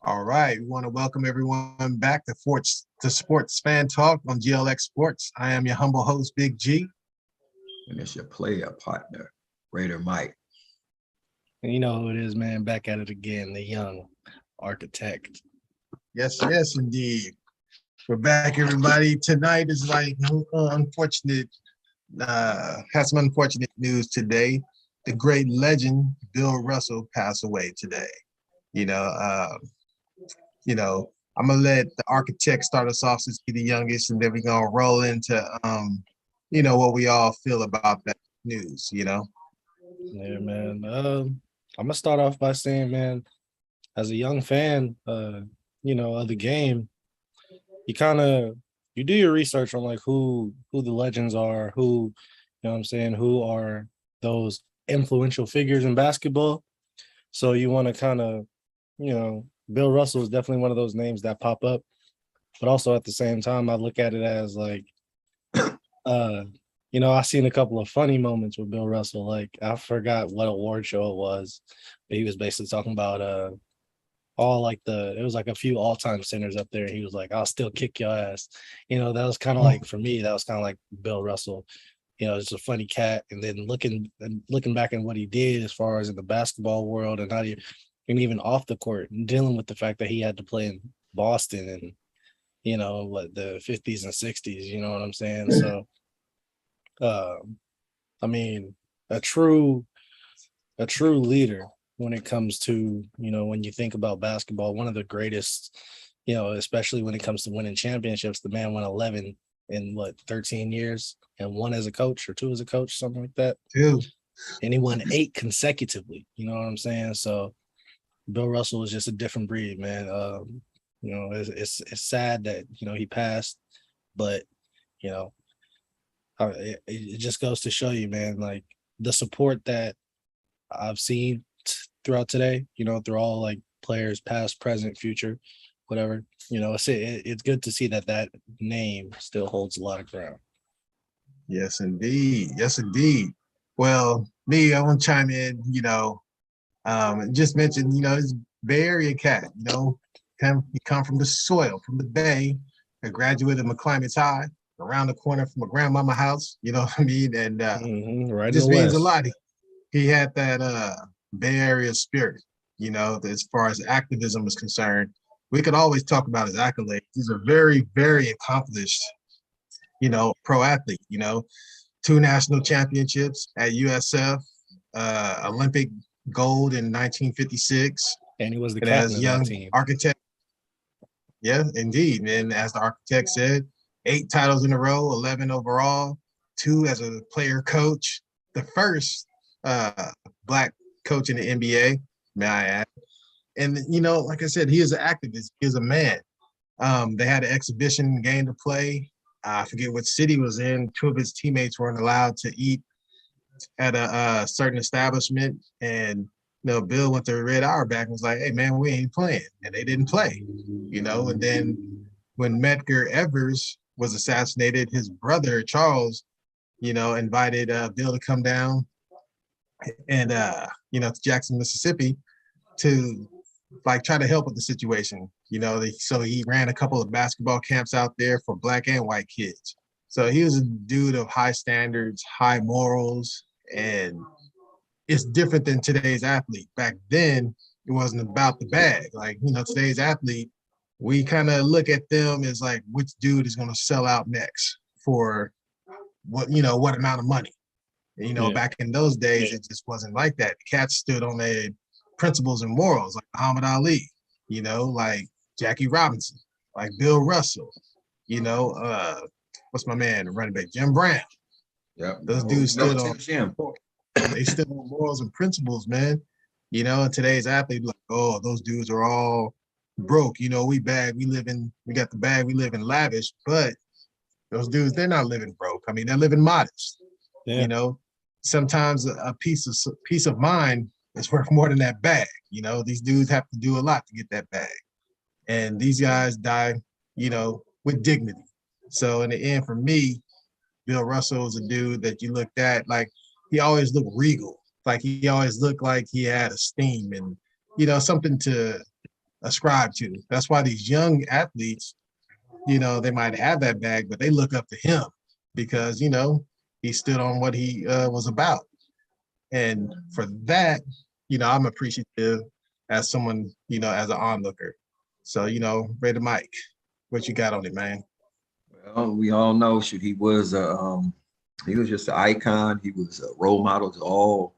All right, we want to welcome everyone back to Sports Fan Talk on GLX Sports. I am your humble host, Big G. And it's your player partner, Raider Mike. And you know who it is, man. Back at it again, the young architect. Yes, indeed. We're back, everybody. Tonight is like unfortunate, had some unfortunate news today. The great legend, Bill Russell, passed away today. You know, I'm gonna let the architect start us off since he's the youngest, and then we're gonna roll into what we all feel about that news. Yeah, man. I'm gonna start off by saying, man, as a young fan, of the game, you do your research on like who the legends are, who are those influential figures in basketball. So you want to Bill Russell is definitely one of those names that pop up, but also at the same time, I look at it as like, I seen a couple of funny moments with Bill Russell. Like I forgot what award show it was, but he was basically talking about it was like a few all-time centers up there. He was like, I'll still kick your ass. That was kind of like, for me, that was kind of like Bill Russell. Just a funny cat. And then looking back at what he did as far as in the basketball world and and even off the court, and dealing with the fact that he had to play in Boston and the 50s and 60s, you know what I'm saying? So I mean, a true leader when it comes to, when you think about basketball, one of the greatest, especially when it comes to winning championships. The man won 11 in 13 years, and one as a coach or two as a coach, something like that. Two. And he won 8 consecutively. You know what I'm saying? So Bill Russell was just a different breed, man. It's sad that, he passed, but, it just goes to show you, man, like the support that I've seen throughout today, through all like players, past, present, future, whatever, it's good to see that name still holds a lot of ground. Yes, indeed. Yes, indeed. Well, me, I want to chime in, just mention, he's Bay Area cat, he come from the soil, from the Bay, a graduate of McClimate's High, around the corner from a grandmama house, you know what I mean? And Right, it just means a lot. He had that Bay Area spirit, as far as activism is concerned. We could always talk about his accolades. He's a very, very accomplished, pro athlete, 2 national championships at USF, Olympic gold in 1956. And he was the captain of young that team. Architect. Yeah, indeed. And as the architect said, 8 titles in a row, 11 overall, 2 as a player coach, the first Black coach in the NBA, may I add. And, like I said, he is an activist. He is a man. They had an exhibition game to play. I forget what city was in. 2 of his teammates weren't allowed to eat at a certain establishment. And, Bill went to Red Auerbach and was like, hey, man, we ain't playing. And they didn't play, And then when Medgar Evers was assassinated, his brother, Charles, invited Bill to come down and, to Jackson, Mississippi to try to help with the situation. So he ran a couple of basketball camps out there for Black and white kids. So he was a dude of high standards, high morals, and it's different than today's athlete. Back then, it wasn't about the bag. Like, today's athlete, we kind of look at them as like, which dude is going to sell out next for what amount of money. And, back in those days, it just wasn't like that. The cats stood on their principles and morals, like Muhammad Ali, like Jackie Robinson, like Bill Russell, what's my man, the running back, Jim Brown. Yeah, those dudes stood on. They stood on morals and principles, man. And today's athlete, like, oh, those dudes are all broke. We got the bag, we live in lavish, but those dudes, they're not living broke. I mean, they're living modest. Yeah. Sometimes a piece of mind is worth more than that bag. These dudes have to do a lot to get that bag. And these guys die, with dignity. So in the end, for me, Bill Russell is a dude that you looked at, like, he always looked regal. Like, he always looked like he had esteem and, something to ascribe to. That's why these young athletes, they might have that bag, but they look up to him because, he stood on what he was about. And for that, I'm appreciative as someone, as an onlooker. So, Brother Mike, what you got on it, man? Well, we all know he was just an icon. He was a role model to all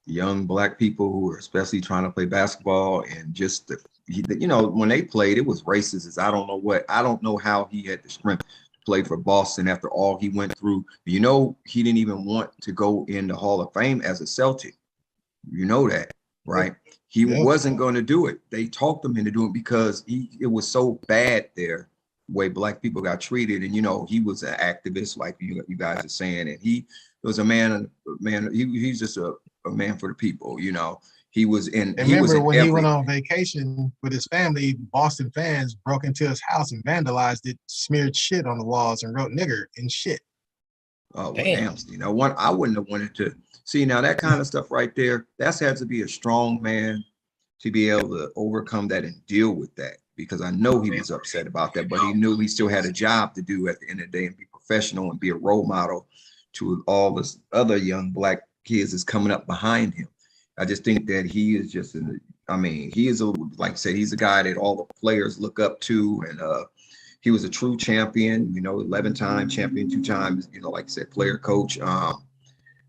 young Black people who were especially trying to play basketball, and just when they played, it was racist as I don't know how he had the strength to play for Boston after all he went through. He didn't even want to go in the Hall of Fame as a Celtic. You know that, right? He wasn't going to do it. They talked him into doing it because it was so bad there, the way Black people got treated. And he was an activist, like you guys are saying, and he was a man. He's just a man for the people. He was in. And remember when he went on vacation with his family, Boston fans broke into his house and vandalized it, smeared shit on the walls, and wrote "nigger" and shit. Oh, well, damn. I wouldn't have wanted to see now that kind of stuff right there. That's had to be a strong man to be able to overcome that and deal with that, because I know he was upset about that, but he knew he still had a job to do at the end of the day and be professional and be a role model to all this other young Black kids that's coming up behind him. I just think that he is just, he is like I said, he's a guy that all the players look up to, and he was a true champion, 11-time champion, 2 times, like I said, player coach.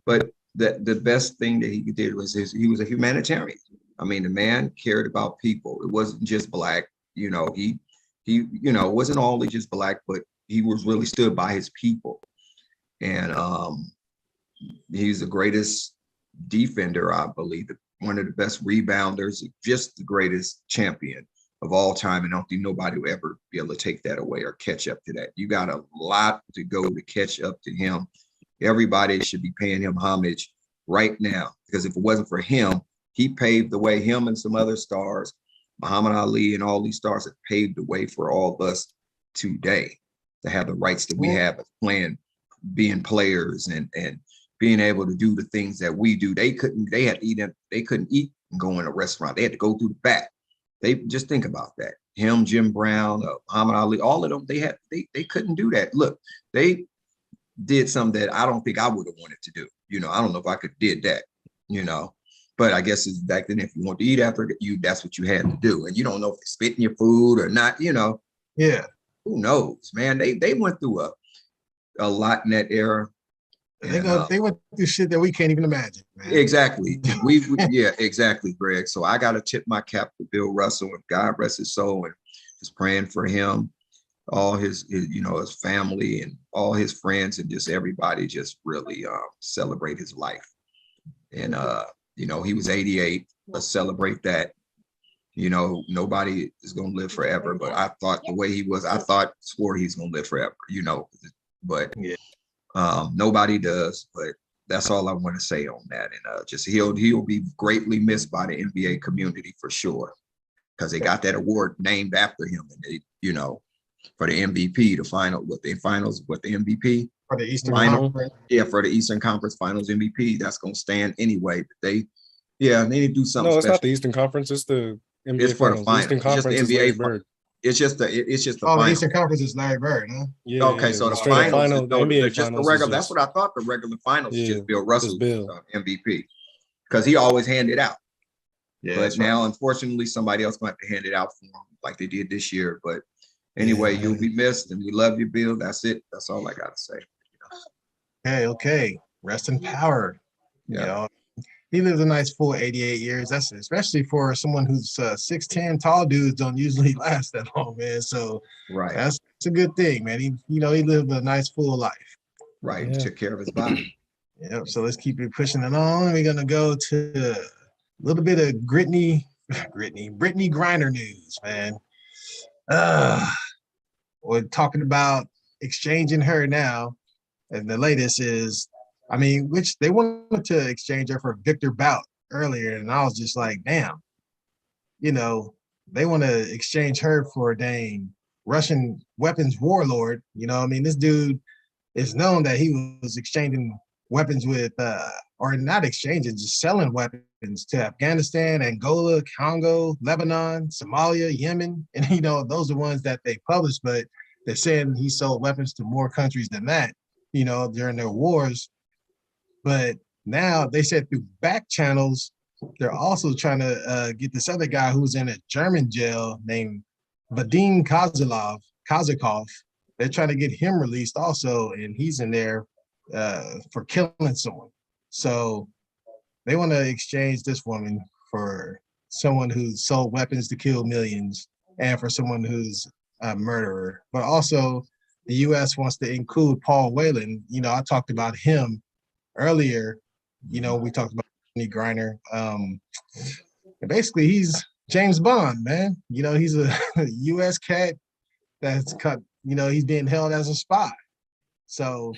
But the best thing that he did was he was a humanitarian. The man cared about people. It wasn't just Black, he wasn't always just Black, but he was really stood by his people. And he's the greatest defender, I believe, one of the best rebounders, just the greatest champion of all time. And I don't think nobody will ever be able to take that away or catch up to that. You got a lot to go to catch up to him. Everybody should be paying him homage right now, because if it wasn't for him, he paved the way. Him and some other stars, Muhammad Ali and all these stars, have paved the way for all of us today to have the rights that we have as being players and being able to do the things that we do. They couldn't eat and go in a restaurant. They had to go through the back. They just think about that. Him, Jim Brown, Muhammad Ali, all of them, they couldn't do that. Look, they did something that I don't think I would have wanted to do. I don't know if I could did that, but I guess it's back then, if you want to eat after you, that's what you had to do. And you don't know if they spit in your food or not, Yeah. Who knows, man? They went through a lot in that era. They went through shit that we can't even imagine, man. Exactly. Yeah, exactly, Greg. So I got to tip my cap to Bill Russell, and God rest his soul, and just praying for him, all his family and all his friends, and just everybody just really celebrate his life. And he was 88. Let's celebrate that. Nobody is going to live forever, but I thought the way he was, swore he's going to live forever, but yeah. Nobody does, but that's all I want to say on that. And just he'll be greatly missed by the NBA community for sure, because they got that award named after him, and they, for the MVP, the MVP for the Eastern Conference. Yeah, for the Eastern Conference Finals MVP, that's gonna stand anyway. But they need to do something. No, it's special. not the Eastern Conference. It's the NBA. It's for Finals. the finals. Eastern Conference is Larry Bird. It's just the the Eastern Conference is Larry Bird, huh? Yeah. Okay, so the finals, the NBA just finals, the regular. That's what I thought. The regular finals is just Bill Russell MVP, because he always handed out. Yeah, but now, unfortunately, somebody else might have to hand it out for him, like they did this year. But anyway, you'll be missed, and we love you, Bill. That's it. That's all I got to say. Okay. Rest in power. Yeah. He lived a nice full 88 years. That's especially for someone who's 6'10". Tall dudes don't usually last that long, man. So that's a good thing, man. He lived a nice full life. Right. Yeah. Took care of his body. Yep. So let's keep it pushing it on. We're gonna go to a little bit of Brittany Griner news, man. We're talking about exchanging her now, and the latest is, which they wanted to exchange her for Victor Bout earlier, and I was just like, damn, they want to exchange her for a dang Russian weapons warlord. This dude is known that he was exchanging weapons with, or not exchanging, just selling weapons to Afghanistan, Angola, Congo, Lebanon, Somalia, Yemen. And, those are ones that they published, but they're saying he sold weapons to more countries than that, during their wars. But now they said through back channels, they're also trying to get this other guy who's in a German jail named Vadim Kazakov. They're trying to get him released also, and he's in there for killing someone. So they want to exchange this woman for someone who sold weapons to kill millions and for someone who's a murderer. But also the U.S. wants to include Paul Whelan. I talked about him earlier. We talked about Griner. And basically, he's James Bond, man. He's a U.S. cat that's cut. He's being held as a spy. So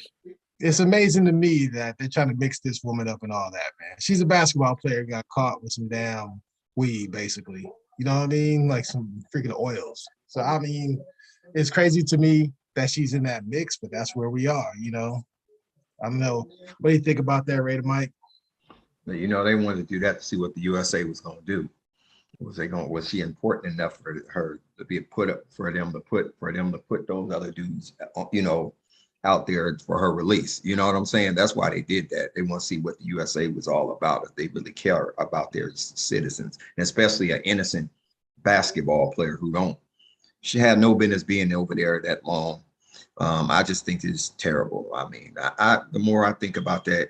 it's amazing to me that they're trying to mix this woman up and all that, man. She's a basketball player, got caught with some damn weed, basically. You know what I mean? Like some freaking oils. So, I mean, it's crazy to me that she's in that mix, but that's where we are, I don't know. What do you think about that, Raider Mike? They wanted to do that to see what the USA was going to do. Was she important enough for her to be put up for them to put those other dudes, out there for her release? You know what I'm saying? That's why they did that. They want to see what the USA was all about, if they really care about their citizens, and especially an innocent basketball player she had no business being over there that long. I just think it's terrible. I mean, the more I think about that,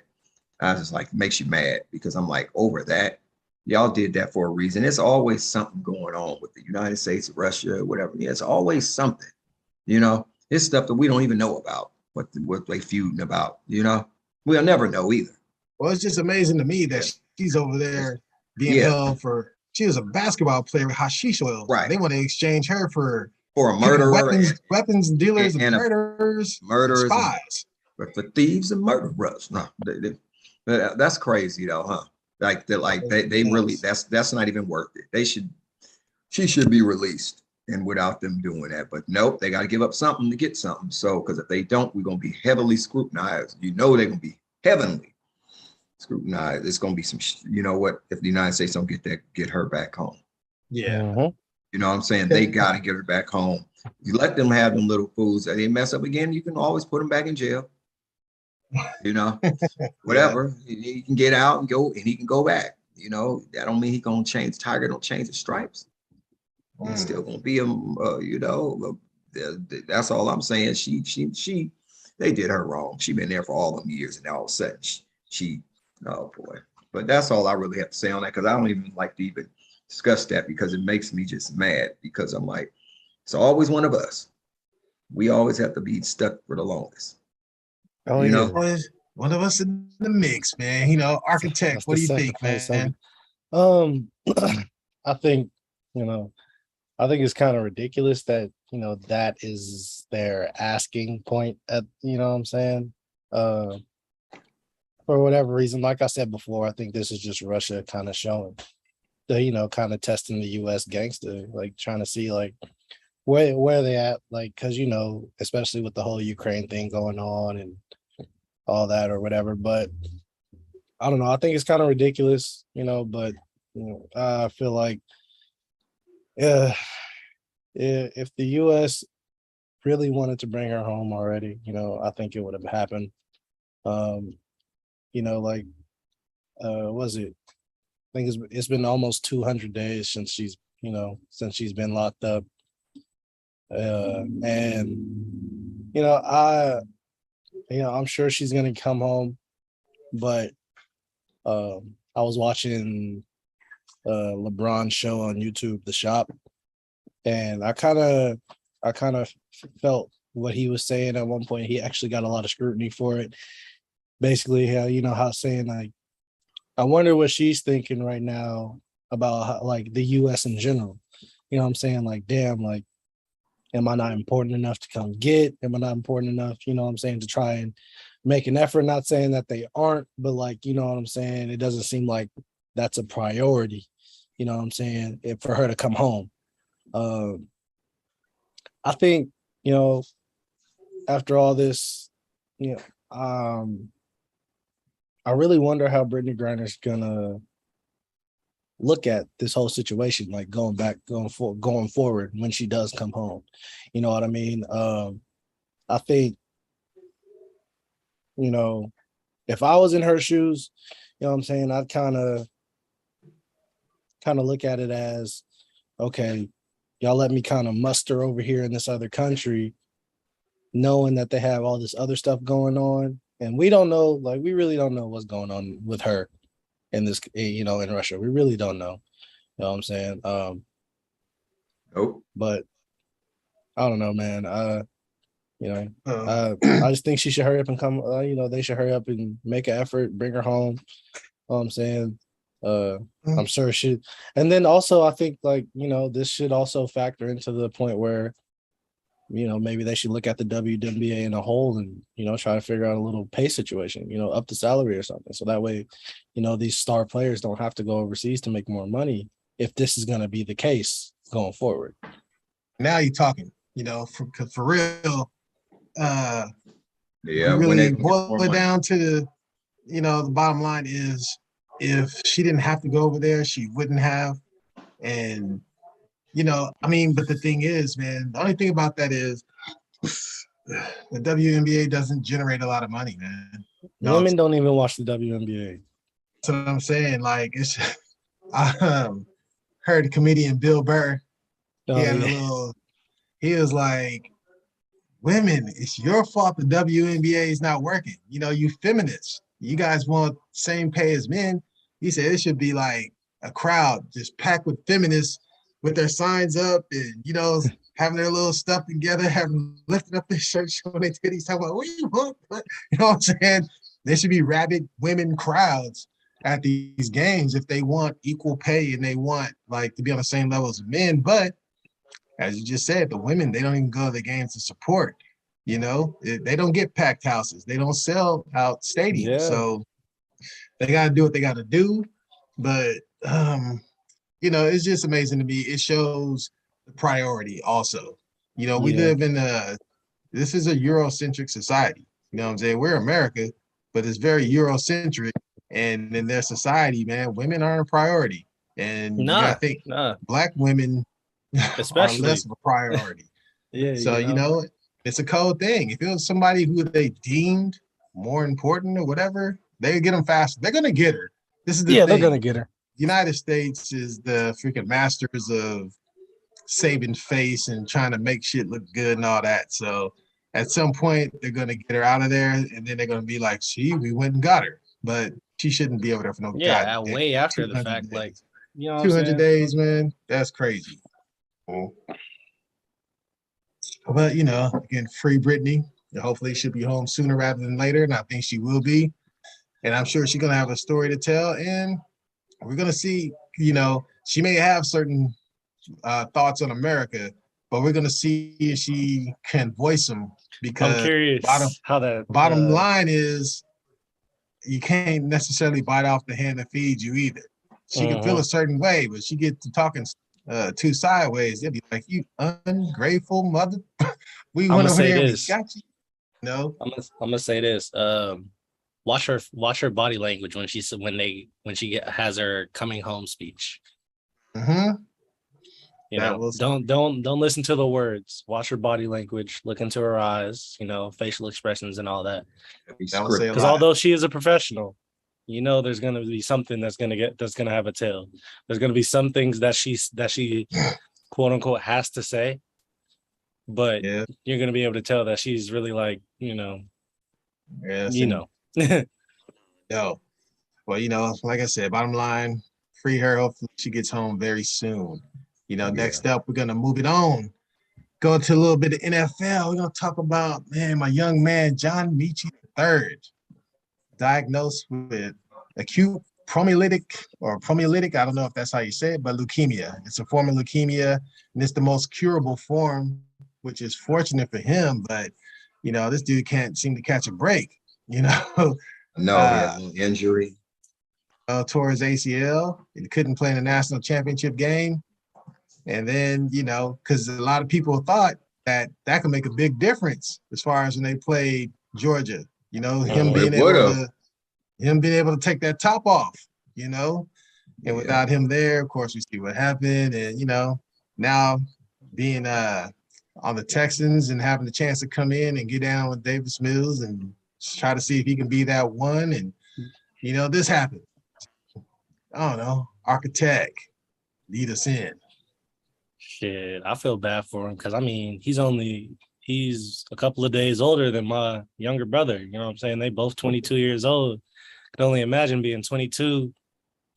I just like, makes you mad, because I'm like, over that, y'all did that for a reason. There's always something going on with the United States, Russia, whatever. Yeah, it's always something, it's stuff that we don't even know about, what they feuding about, we'll never know either. Well, it's just amazing to me that she's over there being held for, she was a basketball player with hashish oil. Right. They want to exchange her for a murderer, weapons dealers, and murderers, spies. But for thieves and murderers. No, that's crazy though, huh? Like they really, that's not even worth it. She should be released, and without them doing that. But nope, they got to give up something to get something. So, because if they don't, we're gonna be heavily scrutinized. They're gonna be heavily scrutinized. It's gonna be some. You know what? If the United States don't get her back home. Yeah. Mm-hmm. You know what I'm saying? They got to get her back home. You let them have them little fools. They mess up again, you can always put them back in jail. Whatever. He can get out and go, and he can go back. That don't mean he gonna change. Tiger don't change the stripes. He's still gonna be that's all I'm saying. They did her wrong. She been there for all them years, and all of a sudden she oh boy. But that's all I really have to say on that, because I don't even like to even discuss that, because it makes me just mad, because I'm like, it's always one of us. We always have to be stuck for the longest. Oh, one of us in the mix, man. Architect. What do you think, man? I think, I think it's kind of ridiculous that, that is their asking point at, what I'm saying? For whatever reason, like I said before, I think this is just Russia kind of showing the, kind of testing the US gangster, like trying to see like where they at, like, because, especially with the whole Ukraine thing going on and all that or whatever. But I don't know. I think it's kind of ridiculous, but I feel like if the US really wanted to bring her home already, I think it would have happened. Was it? I think it's been almost 200 days since she's been locked up. I'm sure she's gonna come home, but I was watching LeBron's show on YouTube, The Shop, and I kind of felt what he was saying at one point. He actually got a lot of scrutiny for it. Basically, how saying like, I wonder what she's thinking right now about how, like, the U.S. in general. What I'm saying? Like, damn, like, am I not important enough to come get? Am I not important enough, what I'm saying, to try and make an effort? Not saying that they aren't, but like, what I'm saying? It doesn't seem like that's a priority, what I'm saying, for her to come home. I think, after all this, I really wonder how Brittany Griner's gonna look at this whole situation, like going forward when she does come home. You know what I mean? I think, you know, if I was in her shoes, you know what I'm saying, I'd kind of look at it as, okay, y'all let me kind of muster over here in this other country, knowing that they have all this other stuff going on. And we don't know, like, we really don't know what's going on with her in this, you know, in Russia. We really don't know. You know what I'm saying? Nope. But I don't know, man. You know, Oh. I just think she should hurry up and come. You know, they should hurry up and make an effort, bring her home. You know what I'm saying? I'm sure she. And then also, I think, like, you know, this should also factor into the point where, you know, maybe they should look at the WNBA in a whole and, you know, try to figure out a little pay situation, you know, up the salary or something. So that way, you know, these star players don't have to go overseas to make more money if this is going to be the case going forward. Now you're talking, you know, for real. Yeah, we really boil it down to the, you know, the bottom line is if she didn't have to go over there, she wouldn't have. And, you know, I mean, but the thing is, man, the only thing about that is the WNBA doesn't generate a lot of money, man. No, women don't even watch the WNBA. That's what I'm saying. Like, it's, I heard the comedian Bill Burr. He was like, women, it's your fault the WNBA is not working. You know, you feminists, you guys want same pay as men. He said it should be like a crowd just packed with feminists with their signs up and, you know, having their little stuff together, having lifted up their shirts, showing their titties, talking about what do you want? You know what I'm saying? There should be rabid women crowds at these games if they want equal pay and they want like to be on the same level as men. But as you just said, the women, they don't even go to the games to support. You know, they don't get packed houses. They don't sell out stadiums. Yeah. So they got to do what they got to do. But, you know, it's just amazing to me. It shows the priority also. You know, we live in this is a Eurocentric society. You know what I'm saying? We're America, but it's very Eurocentric. And in their society, man, women aren't a priority. And you got to think Black women especially are less of a priority. So, you know, it's a cold thing. If it was somebody who they deemed more important or whatever, they get them faster. They're going to get her. This is the thing. They're going to get her. United States is the freaking masters of saving face and trying to make shit look good and all that. So at some point, they're going to get her out of there, and then they're going to be like, see, we went and got her. But she shouldn't be over there for no way after the fact. Days. Like, you know, 200 days, man. That's crazy. But, you know, again, free Brittany. Hopefully she'll be home sooner rather than later, and I think she will be. And I'm sure she's going to have a story to tell. And we're going to see, you know, she may have certain thoughts on America, but we're going to see if she can voice them. Because I'm curious bottom line is you can't necessarily bite off the hand that feeds you either. She can feel a certain way, but she gets to talking too sideways. They'll be like, you ungrateful mother. We went over there and we got you. No, I'm gonna say this. Watch her body language when she has her coming home speech. You know, don't listen to the words. Watch her body language. Look into her eyes. You know, facial expressions and all that. Because although she is a professional, you know, there's gonna be something that's gonna have a tail. There's gonna be some things that she quote unquote has to say, but you're gonna be able to tell that she's really like, you know, No. Well, you know, like I said, bottom line, free her. Hopefully she gets home very soon. You know, next up, we're going to move it on. Go to a little bit of NFL. We're going to talk about, man, my young man, John Michie III, diagnosed with acute promyelolytic, I don't know if that's how you say it, but leukemia. It's a form of leukemia, and it's the most curable form, which is fortunate for him. But, you know, this dude can't seem to catch a break, you know. No, he has an injury. Tore his ACL. He couldn't play in the national championship game. And then, you know, because a lot of people thought that could make a big difference as far as when they played Georgia. You know, him being able to him being able to take that top off, you know. And Yeah. without him there, of course, we see what happened. And, now being on the Texans and having the chance to come in and get down with Davis Mills and try to see if he can be that one. And, this happened. I don't know. Architect, lead us in. Shit, I feel bad for him because he's a couple of days older than my younger brother. You know what I'm saying? They both 22 years old. Can only imagine being 22.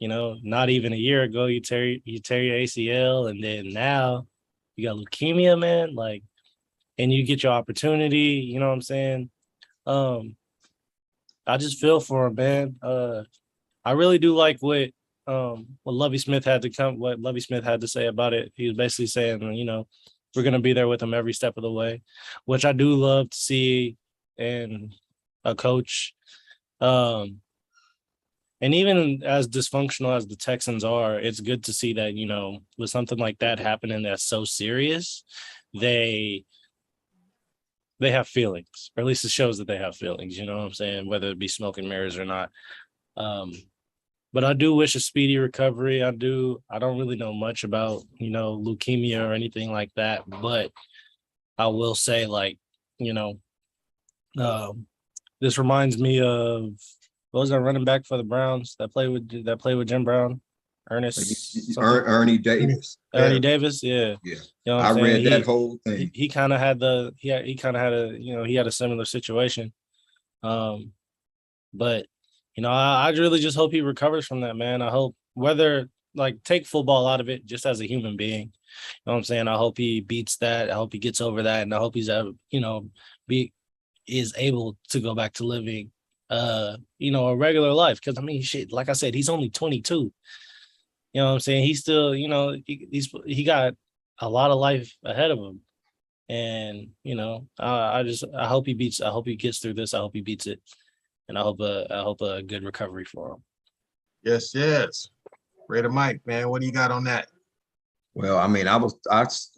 Not even a year ago, you tear your ACL, and then now you got leukemia, man. Like, and you get your opportunity. You know what I'm saying? I just feel for him, man. I really do like what Lovie Smith had to say about it. He was basically saying, we're gonna be there with him every step of the way, which I do love to see in a coach. And even as dysfunctional as the Texans are, it's good to see that, with something like that happening that's so serious, they have feelings, or at least it shows that they have feelings, you know what I'm saying? Whether it be smoke and mirrors or not. But I do wish a speedy recovery. I don't really know much about, leukemia or anything like that, but I will say, like, this reminds me of, what was that running back for the Browns that played with Jim Brown? Ernie Davis. Ernie Davis, yeah. Yeah. I read that whole thing. He kind of had he had a similar situation. But I really just hope he recovers from that, man. I hope, whether, like, take football out of it, just as a human being. You know what I'm saying? I hope he beats that. I hope he gets over that, and I hope he's is able to go back to living a regular life. Because shit, like I said, he's only 22. You know what I'm saying? He's still, he got a lot of life ahead of him. And, I hope he gets through this. I hope he beats it. And I hope a good recovery for him. Yes. Raider Mike, man, what do you got on that? Well, I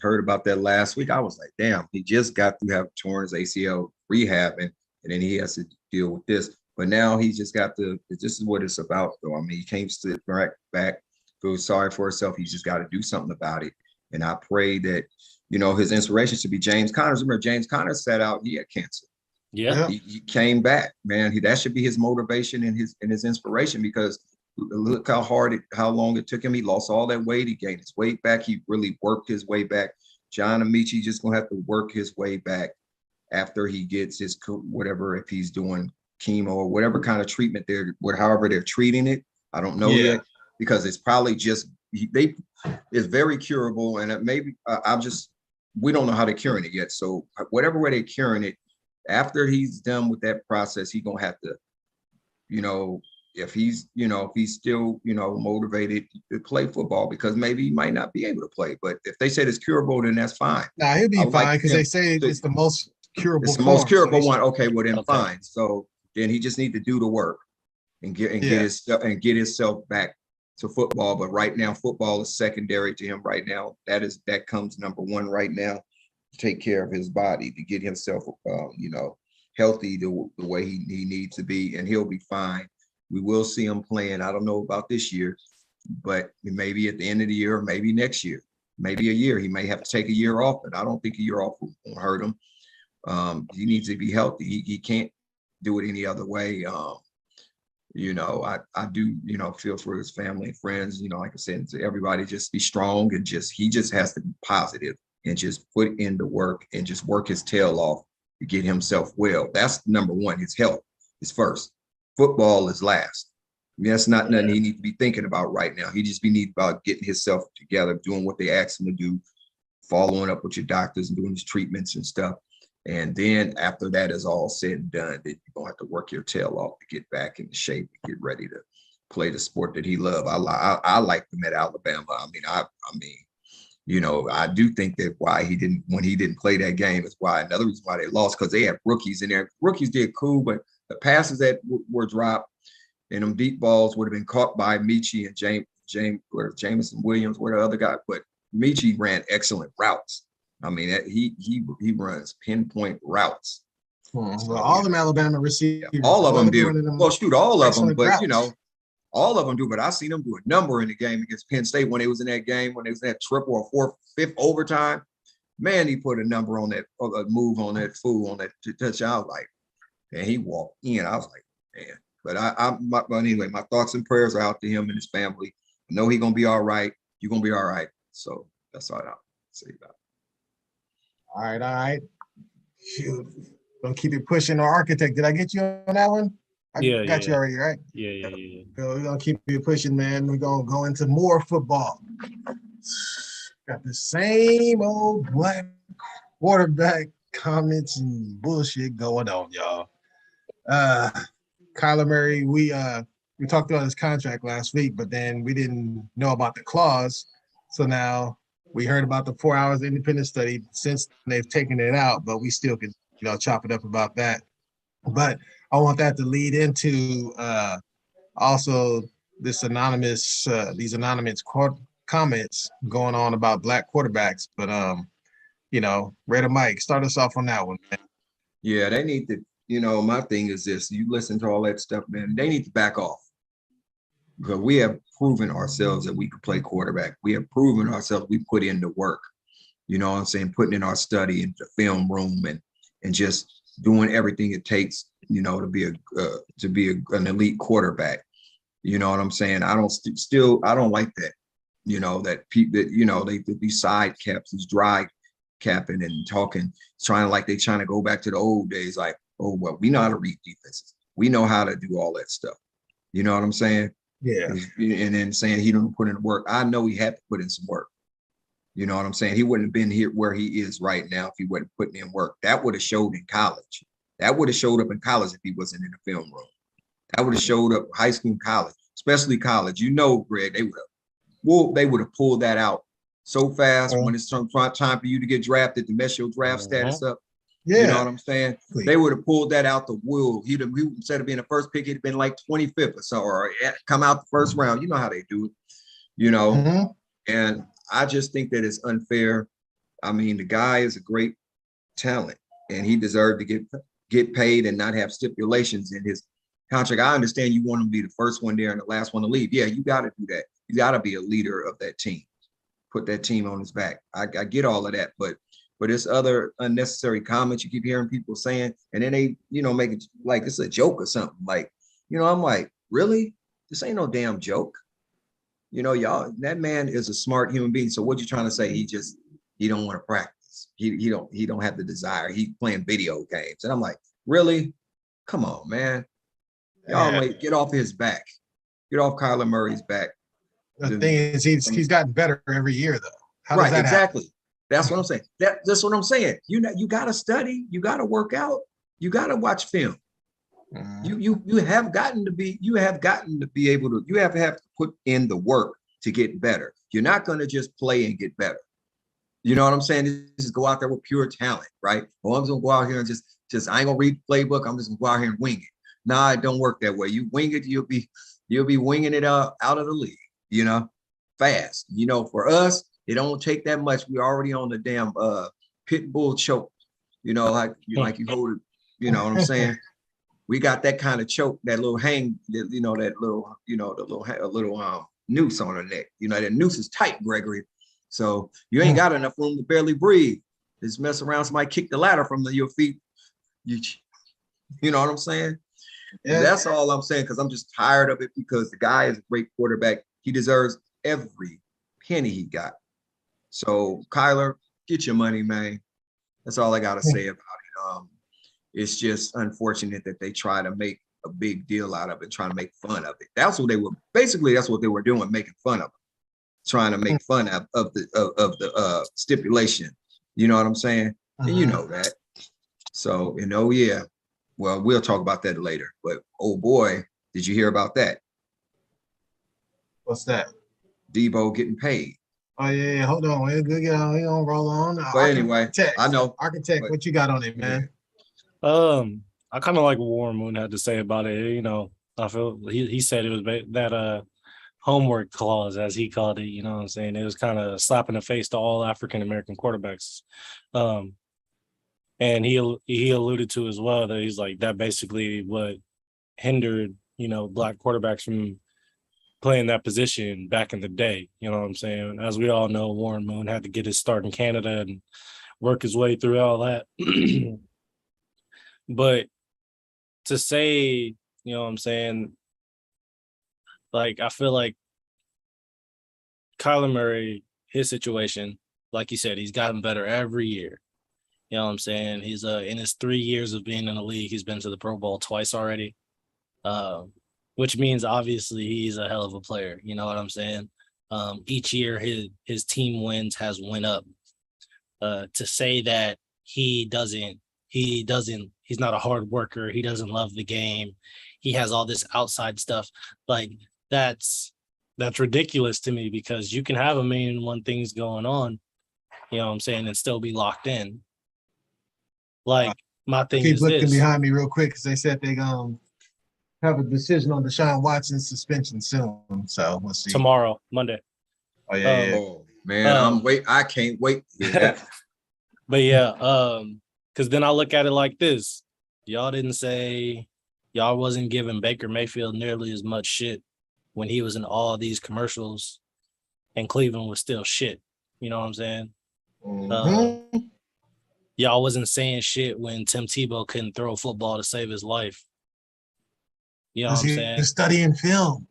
heard about that last week. I was like, damn, he just got to have torn his ACL rehab, and then he has to deal with this. But now he just got this is what it's about, though. He can't sit right back, feel sorry for himself. He's just got to do something about it. And I pray that, his inspiration should be James Connors. Remember, James Connors sat out, he had cancer. Yeah. He came back, man. That should be his motivation and his inspiration, because look how long it took him. He lost all that weight. He gained his weight back. He really worked his way back. John Amici just going to have to work his way back after he gets his whatever, if he's doing chemo or whatever kind of treatment however they're treating it. I don't know yet, because it's probably just, it's very curable, and maybe we don't know how they're curing it yet. So whatever way they're curing it, after he's done with that process, he's going to have to, if he's still, motivated to play football, because maybe he might not be able to play. But if they said it's curable, then that's fine. Nah, he'll be fine, because they say it's the most curable. It's the most curable one. Okay, well then fine. So then he just need to do the work and get himself back to football. But right now, football is secondary to him right now. That comes number one right now, to take care of his body, to get himself, healthy the way he needs to be, and he'll be fine. We will see him playing. I don't know about this year, but maybe at the end of the year, or maybe next year, maybe a year. He may have to take a year off, but I don't think a year off won't hurt him. He needs to be healthy. He can't do it any other way. I do, feel for his family and friends, like I said, to everybody, just be strong, and he just has to be positive and just put in the work and just work his tail off to get himself well. That's number one. His health is first. Football is last. That's not nothing he needs to be thinking about right now. He just need about getting himself together, doing what they ask him to do, following up with your doctors and doing his treatments and stuff. And then after that is all said and done, then you're going to have to work your tail off to get back into shape and get ready to play the sport that he loved. I liked him at Alabama. I do think that when he didn't play that game is another reason why they lost, because they had rookies in there. Rookies did cool, but the passes that were dropped and them deep balls would have been caught by Michi and Jameson Williams, where the other guy. But Michi ran excellent routes. He runs pinpoint routes, Well, all them Alabama receivers, all of them do. Well, shoot, all of them, excellent but routes. you know, all of them do. But I seen them do a number in the game against Penn State when they was in that game, when they was in that triple or fourth, fifth overtime. Man, he put a number on that, a move on that fool on that touchdown. I was like, and he walked in. I was like, man. But but anyway, my thoughts and prayers are out to him and his family. I know he's gonna be all right. You're gonna be all right. So that's all I'll say about it. All right. Shoot. Gonna keep it pushing. Our architect, did I get you on that one? I got you already, right? Yeah. So we're gonna keep it pushing, man. We're gonna go into more football. Got the same old black quarterback comments and bullshit going on, y'all. Kyler Murray, we talked about his contract last week, but then we didn't know about the clause. So now we heard about the 4 hours independent study since they've taken it out, but we still could, chop it up about that. But I want that to lead into also these anonymous comments going on about black quarterbacks. But Red or Mike, start us off on that one, man. Yeah, they need to. My thing is this: you listen to all that stuff, man. They need to back off because we have proven ourselves that we could play quarterback. We have proven ourselves we put in the work. You know what I'm saying? Putting in our study in the film room and just doing everything it takes, to be an elite quarterback. You know what I'm saying? I don't like that. That people that these side caps, these dry capping and talking, trying to go back to the old days, like, oh, well, we know how to read defenses. We know how to do all that stuff. You know what I'm saying? Yeah. And then saying he don't put in work. I know he had to put in some work. You know what I'm saying? He wouldn't have been here where he is right now if he wasn't putting in work. That would have showed in college. That would have showed up in college if he wasn't in the film room. That would have showed up high school and college, especially college. Greg, they would have pulled that out so fast when it's time for you to get drafted to mess your draft status up. Yeah. You know what I'm saying? They would have pulled that out the wool. He instead of being the first pick, he'd have been like 25th or so, or come out the first round. You know how they do it, And I just think that it's unfair. I mean, the guy is a great talent and he deserved to get paid and not have stipulations in his contract. I understand you want him to be the first one there and the last one to leave. Yeah, you got to do that. You got to be a leader of that team. Put that team on his back. I get all of that, but it's other unnecessary comments you keep hearing people saying, and then they, make it like it's a joke or something. Like, I'm like, really? This ain't no damn joke. Y'all, that man is a smart human being. So what you trying to say? He don't want to practice. He don't have the desire. He's playing video games. And I'm like, really? Come on, man. Y'all get off his back. Get off Kyler Murray's back. The thing is, he's gotten better every year, though. How does that exactly. happen? That's what I'm saying. That's what I'm saying. You got to study. You got to work out. You got to watch film. You have gotten to be able to. You have to put in the work to get better. You're not going to just play and get better. You know what I'm saying? Just go out there with pure talent, right? Well, I'm just gonna go out here and just I ain't gonna read the playbook. I'm just gonna go out here and wing it. Nah, it don't work that way. You wing it, you'll be winging it out of the league. Fast. For us, it don't take that much. We're already on the damn pit bull choke. Like you hold it. You know what I'm saying? We got that kind of choke, that little hang, that little, the little noose on her neck. That noose is tight, Gregory. So you ain't got enough room to barely breathe. Just mess around, somebody kick the ladder from your feet. You know what I'm saying? Yeah. That's all I'm saying, because I'm just tired of it, because the guy is a great quarterback. He deserves every penny he got. So Kyler, get your money, man. That's all I got to say about it. It's just unfortunate that they try to make a big deal out of it, trying to make fun of it. That's what they were doing, making fun of it. Trying to make fun of the stipulation. You know what I'm saying? And you know that. So, yeah. Well, we'll talk about that later. But oh boy, did you hear about that? What's that? Debo getting paid. Oh yeah. Hold on. We're gonna roll on. But anyway, I know. Architect, what you got on it, man? I kind of like what Warren Moon had to say about it. I feel he said it was that homework clause, as he called it. You know what I'm saying? It was kind of slap in the face to all African American quarterbacks. And And he alluded to as well that he's like that basically what hindered, black quarterbacks from playing that position back in the day. You know what I'm saying? As we all know, Warren Moon had to get his start in Canada and work his way through all that. But to say, you know what I'm saying, like, I feel like Kyler Murray, his situation, like you said, he's gotten better every year. You know what I'm saying? He's in his 3 years of being in the league, he's been to the Pro Bowl twice already. Which means obviously he's a hell of a player. You know what I'm saying? Each year his team has went up. To say that he's not a hard worker, he doesn't love the game, he has all this outside stuff, like that's ridiculous to me, because you can have 1,000,001 things going on, you know what I'm saying, and still be locked in. Like, my thing keep is looking this. behind me real quick, because they said they have a decision on Deshaun Watson's suspension soon. So we'll see. Tomorrow, Monday. Oh, yeah. Oh, man, I can't wait to hear that. But yeah, because then I look at it like this. Y'all didn't say y'all wasn't giving Baker Mayfield nearly as much shit when he was in all these commercials, and Cleveland was still shit. You know what I'm saying? Mm-hmm. Y'all wasn't saying shit when Tim Tebow couldn't throw a football to save his life. You know what I'm saying? He's studying film.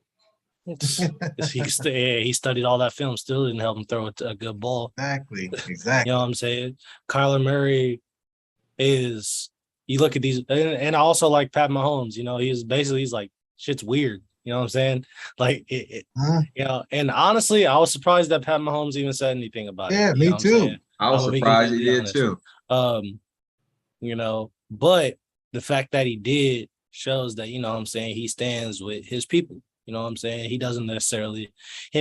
He studied all that film, still didn't help him throw a good ball. Exactly. You know what I'm saying? Kyler Murray is, you look at these, and I also like Pat Mahomes. He's like, shit's weird. You know what I'm saying? Like, and honestly, I was surprised that Pat Mahomes even said anything about it. Yeah, me too. I was surprised he did too. But the fact that he did shows that, you know what I'm saying, he stands with his people. You know what I'm saying? He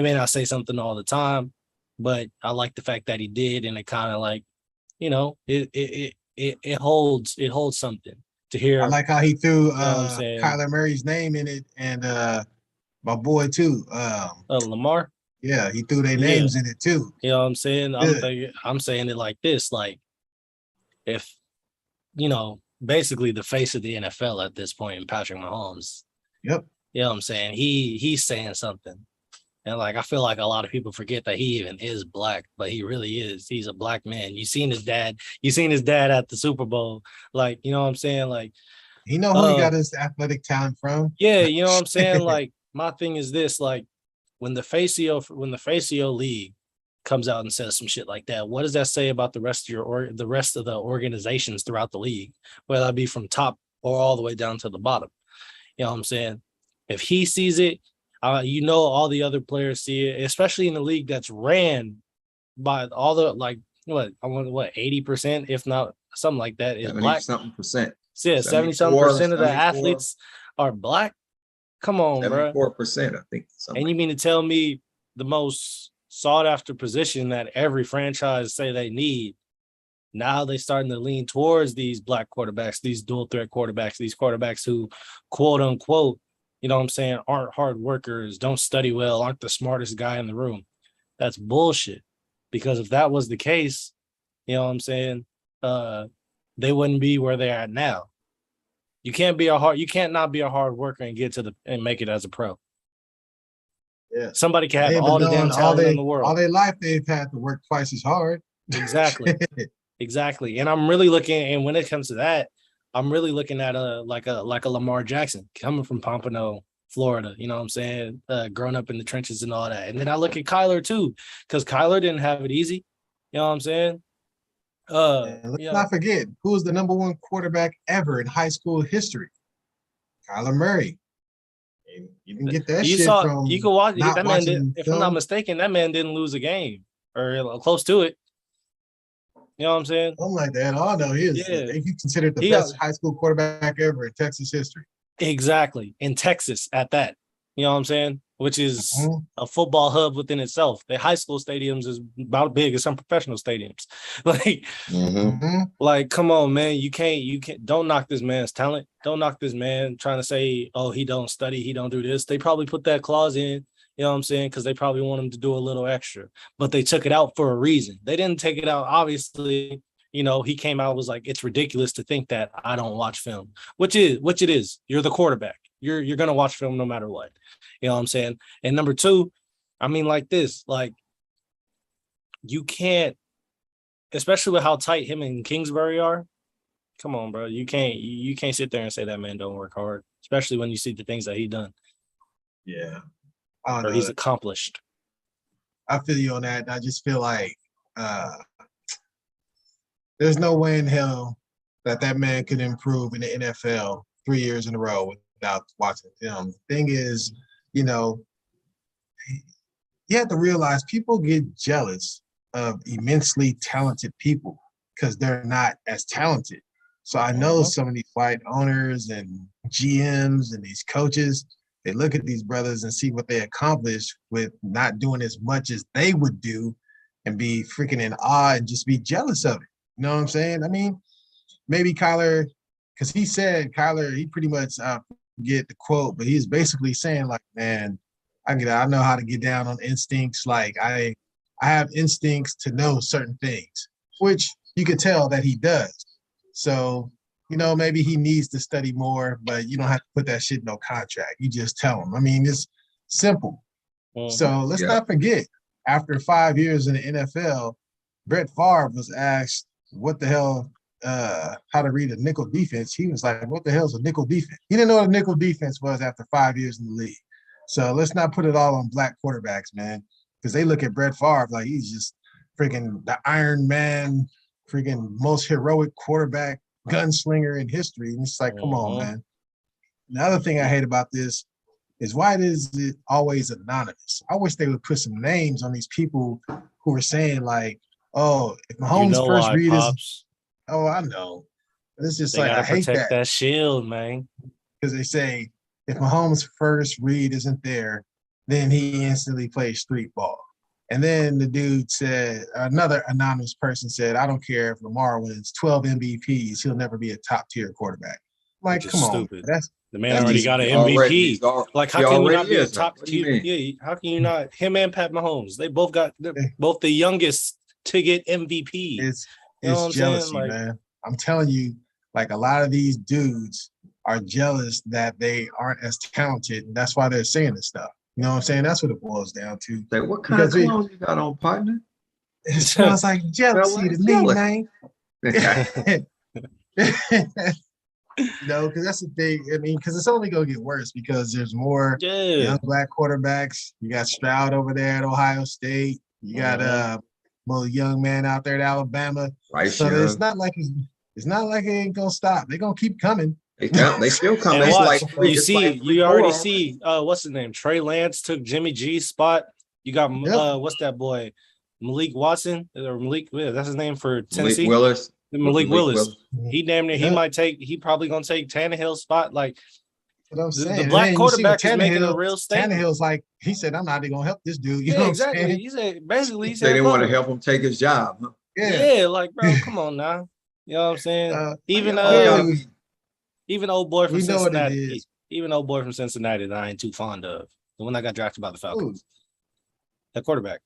may not say something all the time, but I like the fact that he did, and it kind of like, it holds something to hear. I like how he threw Kyler Murray's name in it, and my boy too. Lamar. Yeah, he threw their names in it too. You know what I'm saying? I'm saying it like this, like, if, basically the face of the NFL at this point, Patrick Mahomes. Yep. You know what I'm saying? He's saying something. And like, I feel like a lot of people forget that he even is black, but he really is. He's a black man. You seen his dad at the Super Bowl. Like, you know what I'm saying? Like, he know who he got his athletic talent from. Yeah, you know what I'm saying? Like, my thing is this, like, when the face of your league comes out and says some shit like that, what does that say about the rest of the organizations throughout the league, whether that be from top or all the way down to the bottom? You know what I'm saying? If he sees it, all the other players see it, especially in the league that's ran by all the, like, 80%, if not something like that, is black. Something percent. Yeah, 70-something% of the athletes are black. Come on, bro. 74%, I think. And you mean to tell me the most sought after position that every franchise say they need, now they starting to lean towards these black quarterbacks, these dual threat quarterbacks, these quarterbacks who, quote unquote, you know what I'm saying, aren't hard workers, don't study well, aren't the smartest guy in the room. That's bullshit. Because if that was the case, you know what I'm saying, they wouldn't be where they're at now. You can't not be a hard worker and make it as a pro. Yeah. Somebody can have all the damn talent in the world. All their life they've had to work twice as hard. Exactly. Exactly. And I'm really looking, and when it comes to that, I'm really looking at a Lamar Jackson coming from Pompano, Florida. You know what I'm saying? Growing up in the trenches and all that. And then I look at Kyler too, because Kyler didn't have it easy. You know what I'm saying? Let's not forget, who was the number one quarterback ever in high school history? Kyler Murray. And you can get that from. You can watch that man. If I'm not mistaken, that man didn't lose a game or close to it. You know what I'm saying? Something like that. All I know he considered the best high school quarterback ever in Texas history. Exactly. In Texas at that. You know what I'm saying? Which is a football hub within itself. The high school stadiums is about big as some professional stadiums. Like, come on, man. You can't, don't knock this man's talent. Don't knock this man trying to say, oh, he don't study, he don't do this. They probably put that clause in, you know what I'm saying? Because they probably want him to do a little extra. But they took it out for a reason. They didn't take it out, obviously, he came out and was like, it's ridiculous to think that I don't watch film, which it is. You're the quarterback. You're gonna watch film no matter what. You know what I'm saying? And number two, I mean, like this, like you can't, especially with how tight him and Kingsbury are. Come on, bro. You can't sit there and say that man don't work hard, especially when you see the things that he done. Yeah. Or he's accomplished. I feel you on that. I just feel like there's no way in hell that man could improve in the NFL 3 years in a row without watching film. The thing is, you have to realize people get jealous of immensely talented people because they're not as talented. So I know some of these fight owners and GMs and these coaches, they look at these brothers and see what they accomplish with not doing as much as they would do and be freaking in awe and just be jealous of it. You know what I'm saying? I mean, maybe Kyler, because he pretty much, forget the quote, but he's basically saying like, man, I know how to get down on instincts. Like I have instincts to know certain things, which you could tell that he does. So, maybe he needs to study more, but you don't have to put that shit in no contract. You just tell him. I mean, it's simple. So let's not forget, after 5 years in the NFL, Brett Favre was asked what the hell, how to read a nickel defense. He was like, what the hell is a nickel defense? He didn't know what a nickel defense was after 5 years in the league. So let's not put it all on black quarterbacks, man, because they look at Brett Favre like he's just freaking the Iron Man, freaking most heroic quarterback, gunslinger in history. And it's like, come on, man. The other thing I hate about this is why is it always anonymous? I wish they would put some names on these people who are saying like, oh, if Mahomes first read is, oh, I know. It's just like, I hate protect that shield, man. Because they say if Mahomes' first read isn't there, then he instantly plays street ball. And then the dude said, another anonymous person said, I don't care if Lamar wins 12 MVPs, he'll never be a top-tier quarterback. I'm like, come on. The man already got an MVP. Like, how can you not be a top tier? Yeah, how can you not? Him and Pat Mahomes, they both got both the youngest to get MVP. It's jealousy, man. I'm telling you, like a lot of these dudes are jealous that they aren't as talented, and that's why they're saying this stuff. You know what I'm saying? That's what it boils down to. Like, what kind of clothes you got on, partner? It smells like jealousy to me, man. Because that's the thing. I mean, because it's only going to get worse because there's more young black quarterbacks. You got Stroud over there at Ohio State. You got a little young man out there at Alabama. Right. So it's not like it ain't going to stop. They're going to keep coming. They still come. It's like you already see what's his name? Trey Lance took Jimmy G's spot. You got what's that boy? Malik Watson or Malik, that's his name for Tennessee. Malik Willis. He damn near he probably gonna take Tannehill's spot. Like what I'm saying. The black quarterback is making a real statement. Tannehill's like, he said, I'm not even gonna help this dude. You know exactly. What I'm he said basically they didn't want to help him take his job. Huh? Yeah, like bro, come on now. You know what I'm saying? Even old boy from Cincinnati. Even old boy from Cincinnati that I ain't too fond of. The one that got drafted by the Falcons. That quarterback.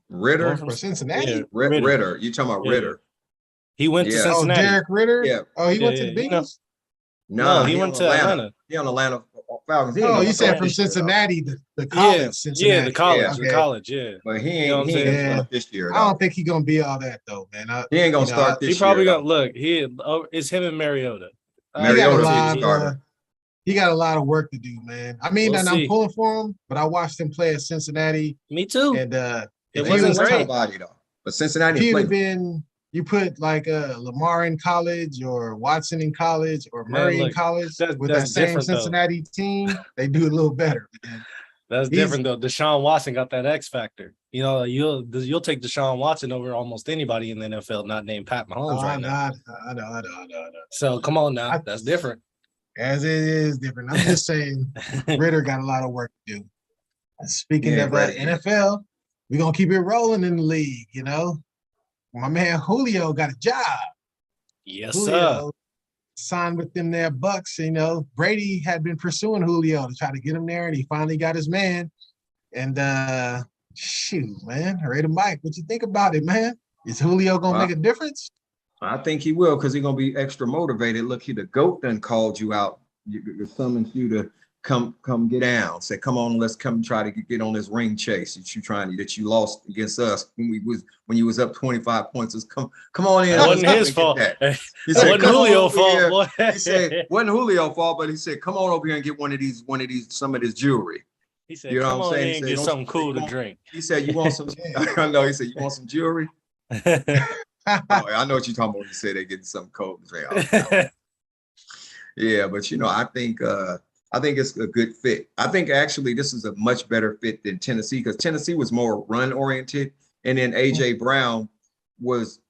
Ritter from Cincinnati. Yeah, Ritter. You talking about Ritter? He went to Cincinnati. Oh, Derek Ritter. Yeah. Oh, he went to the Bengals. No, he went to Atlanta. He on Atlanta Falcons. You said from Cincinnati, the college. Cincinnati. Yeah, the college. The college. Yeah. But he ain't this year. I don't think he's gonna be all that though, man. He ain't gonna start this year. He probably gonna look. It's him and Mariota. He got a lot of work to do, man. I mean, I'm pulling for him, but I watched him play at Cincinnati. Me too. And it wasn't great. Body, though. But Cincinnati played. You put like Lamar in college or Watson in college or Murray in college with that same Cincinnati team, they do a little better. Man. That's different though. Deshaun Watson got that X factor. You know, you'll take Deshaun Watson over almost anybody in the NFL not named Pat Mahomes now. I know. So come on now, that's different. As it is different. I'm just saying Ritter got a lot of work to do. Speaking of NFL, we're gonna keep it rolling in the league, you know. My man Julio got a job. Yes, sir. Signed with them there Bucks. You know, Brady had been pursuing Julio to try to get him there, and he finally got his man. And shoot, man, Mike, what you think about it, man? Is Julio gonna make a difference? I think he will because he's gonna be extra motivated. Look, the GOAT done called you out. You summoned you to come get down. Say, come on, let's come try to get on this ring chase that you lost against us when you was up 25 points. Just come on in. It wasn't his fault. He It said, wasn't Julio's fault, boy. He said, wasn't Julio's fault, but he said, come on over here and get some of this jewelry. He said, You know come what I'm on saying? in and get something cool to drink. He said, you want some? I know. He said, you want some jewelry? Oh, I know what you're talking about. You said they're getting something cold to drink. Yeah, but I think it's a good fit. I think actually this is a much better fit than Tennessee because Tennessee was more run oriented, and then AJ Brown was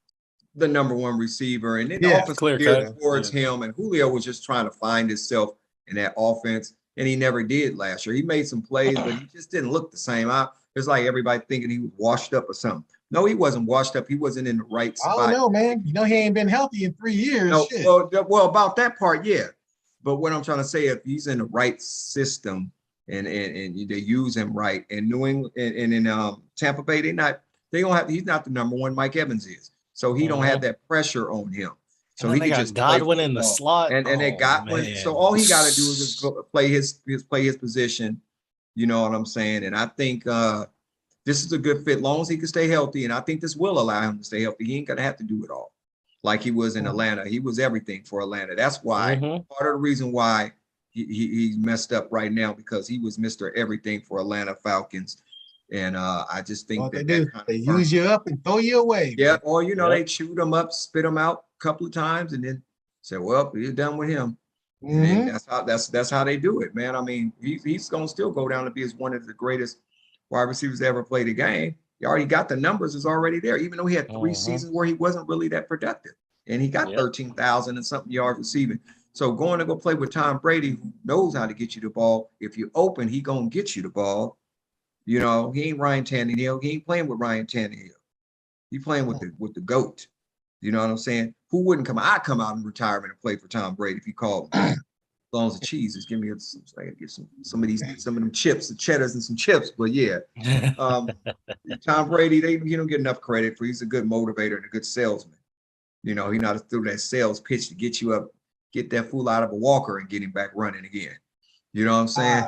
the number one receiver, and then the offense geared towards him, and Julio was just trying to find himself in that offense, and he never did last year. He made some plays, but he just didn't look the same. It's like everybody thinking he was washed up or something. No, he wasn't washed up. He wasn't in the right spot. I don't know, man. He ain't been healthy in 3 years. No, well, about that part, yeah. But what I'm trying to say, if he's in the right system and they use him right, and New England and in Tampa Bay, he's not the number one. Mike Evans is, so he don't have that pressure on him. So he can just Godwin in the slot, and they got one. So all he got to do is just play his position. You know what I'm saying? And I think this is a good fit, long as he can stay healthy. And I think this will allow him to stay healthy. He ain't gonna have to do it all like he was in Atlanta. He was everything for Atlanta. That's why part of the reason why he's messed up right now, because he was Mr. Everything for Atlanta Falcons. And I just think they use you up and throw you away. Yeah, or they chewed him up, spit him out a couple of times, and then say, "Well, you're done with him." And that's how they do it, man. I mean, he's gonna still go down to be as one of the greatest wide receivers to ever play the game. He already got the numbers, is already there, even though he had 3 seasons where he wasn't really that productive. And he got 13,000 and something yards receiving. So going to go play with Tom Brady, who knows how to get you the ball. If you're open, he gonna get you the ball. He ain't Ryan Tannehill. He ain't playing with Ryan Tannehill. He playing with the GOAT. You know what I'm saying? Who wouldn't come out? I'd come out in retirement and play for Tom Brady if he called me. As long as the cheese is, give me some of them chips, the cheddars and some chips. But yeah, Tom Brady, he don't get enough credit for. He's a good motivator and a good salesman. He knows how to throw that sales pitch to get you up, get that fool out of a walker and get him back running again. You know what I'm saying?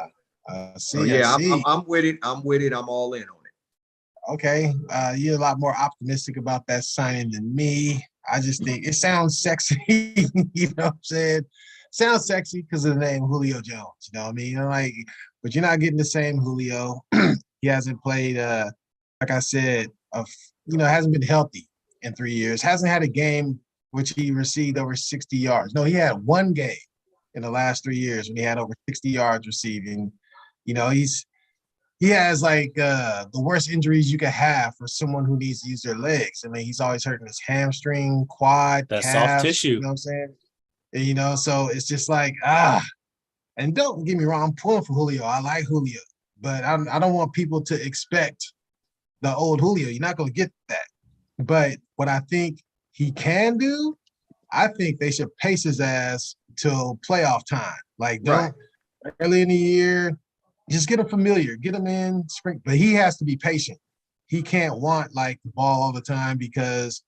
I'm with it. I'm all in on it. Okay, you're a lot more optimistic about that signing than me. I just think it sounds sexy. You know what I'm saying? Sounds sexy because of the name Julio Jones. You know what I mean? But you're not getting the same Julio. He hasn't played, like I said, hasn't been healthy in 3 years. Hasn't had a game which he received over 60 yards. No, he had one game in the last 3 years when he had over 60 yards receiving. He has the worst injuries you could have for someone who needs to use their legs. I mean, he's always hurting his hamstring, quad, that calf, soft tissue. You know what I'm saying? So it's just and don't get me wrong, I'm pulling for Julio. I like Julio, but I don't want people to expect the old Julio. You're not going to get that. But what I think he can do, I think they should pace his ass till playoff time. Early in the year, just get him familiar, get him in spring. But he has to be patient. He can't want the ball all the time because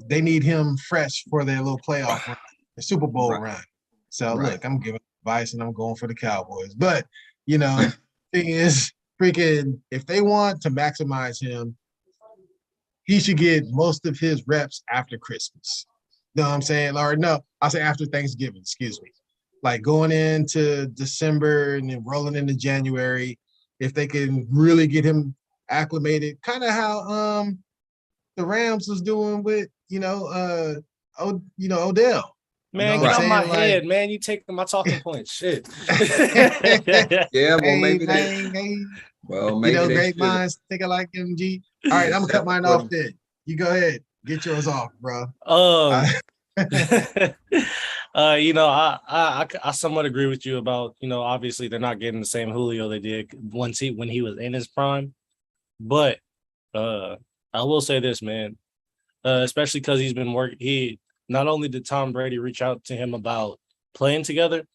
they need him fresh for their little playoff run, the Super Bowl run. So look, I'm giving advice and I'm going for the Cowboys. But thing is, if they want to maximize him, he should get most of his reps after Christmas. You know what I'm saying? Or no, I'll say after Thanksgiving, excuse me. Going into December and then rolling into January, if they can really get him acclimated, kind of how the Rams was doing with Odell. Man, get out my head, man. You taking my talking points. Shit. Yeah, well, maybe maybe great minds think alike, MG. All right, I'm gonna cut mine off then. You go ahead, get yours off, bro. I somewhat agree with you about, obviously they're not getting the same Julio they did when he was in his prime. But I will say this, man, especially because he's been working. Not only did Tom Brady reach out to him about playing together,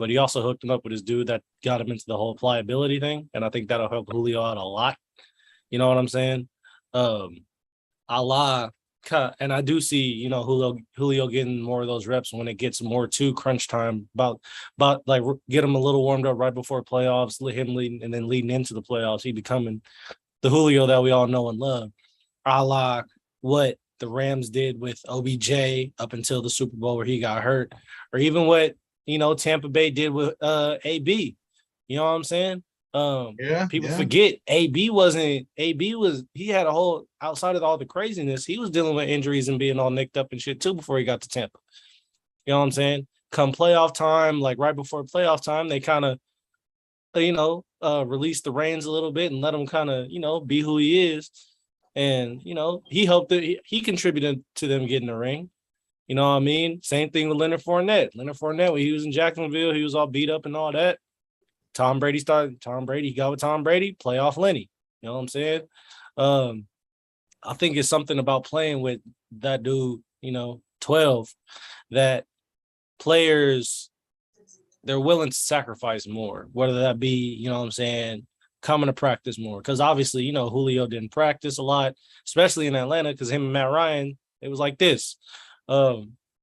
but he also hooked him up with his dude that got him into the whole pliability thing. And I think that'll help Julio out a lot. You know what I'm saying? A la And I do see, you know, Julio getting more of those reps when it gets more to crunch time. About like get him a little warmed up right before playoffs, let him leading, and then leading into the playoffs, he becoming the Julio that we all know and love, a la what the Rams did with OBJ up until the Super Bowl where he got hurt, or even what, you know, Tampa Bay did with AB. You know what I'm saying? People forget AB was he had a whole, outside of all the craziness, he was dealing with injuries and being all nicked up and shit too before he got to Tampa. You know what I'm saying? Come playoff time, like right before playoff time, they kind of, you know, release the reins a little bit and let him kind of, you know, be who he is. And, you know, he helped that he contributed to them getting the ring. You know what I mean? Same thing with Leonard Fournette. Leonard Fournette, when he was in Jacksonville, he was all beat up and all that. Tom Brady, he got with Tom Brady, playoff Lenny. You know what I'm saying? I think it's something about playing with that dude, you know, 12, that players, they're willing to sacrifice more, whether that be, you know what I'm saying, coming to practice more. Because obviously, you know, Julio didn't practice a lot, especially in Atlanta, because him and Matt Ryan, it was like this.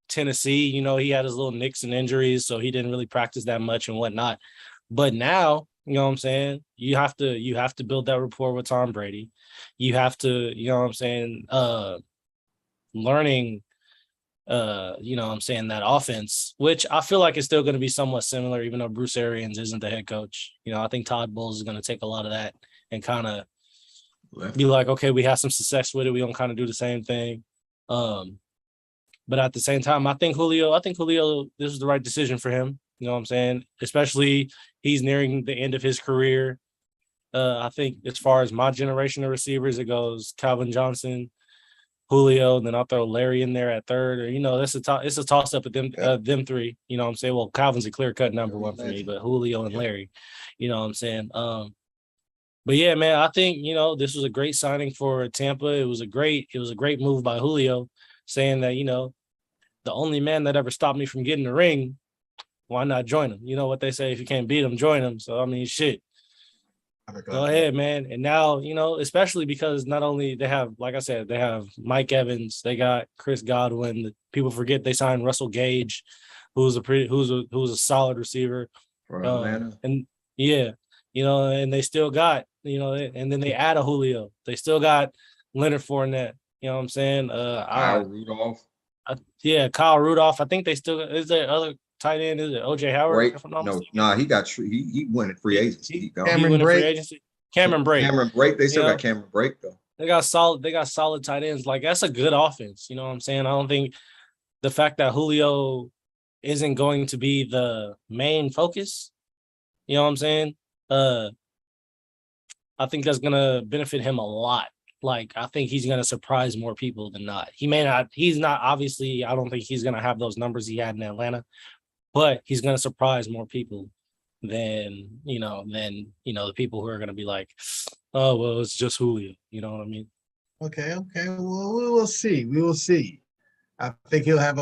Tennessee, you know, he had his little nicks and injuries, so he didn't really practice that much and whatnot. But now, you know what I'm saying, you have to build that rapport with Tom Brady. You have to, you know what I'm saying, learning, you know what I'm saying, that offense, which I feel like is still going to be somewhat similar, even though Bruce Arians isn't the head coach. You know, I think Todd Bowles is going to take a lot of that and kind of be like, okay, we had some success with it, we don't kind of do the same thing. But at the same time, I think Julio, this is the right decision for him. You know what I'm saying? Especially he's nearing the end of his career. I think as far as my generation of receivers, it goes Calvin Johnson, Julio, and then I'll throw Larry in there at third. Or, you know, it's a toss up at them three. You know what I'm saying? Well, Calvin's a clear cut number one for me, but Julio and Larry, you know what I'm saying? But yeah, man, I think, you know, this was a great signing for Tampa. It was a great move by Julio, saying that, you know, the only man that ever stopped me from getting the ring, why not join him? You know what they say, if you can't beat him, join him. So, I mean, shit. Go ahead, man. And now, you know, especially because not only they have, like I said, they have Mike Evans, they got Chris Godwin. People forget they signed Russell Gage, who's a solid receiver. For Atlanta. And yeah, you know, and they still got, you know, and then they add a Julio. They still got Leonard Fournette. You know what I'm saying? Kyle Rudolph. Kyle Rudolph. I think they still, is there other tight end? Is it OJ Howard? He went in free agency. Cameron Brake. Cameron Brake. They still got Cameron Brake though. They got solid tight ends. Like, that's a good offense. You know what I'm saying? I don't think the fact that Julio isn't going to be the main focus, you know what I'm saying? I think that's gonna benefit him a lot. Like, I think he's going to surprise more people than not. Obviously, I don't think he's going to have those numbers he had in Atlanta, but he's going to surprise more people than the people who are going to be like, oh, well, it's just Julio. You know what I mean? Okay. Well, we will see. I think he'll have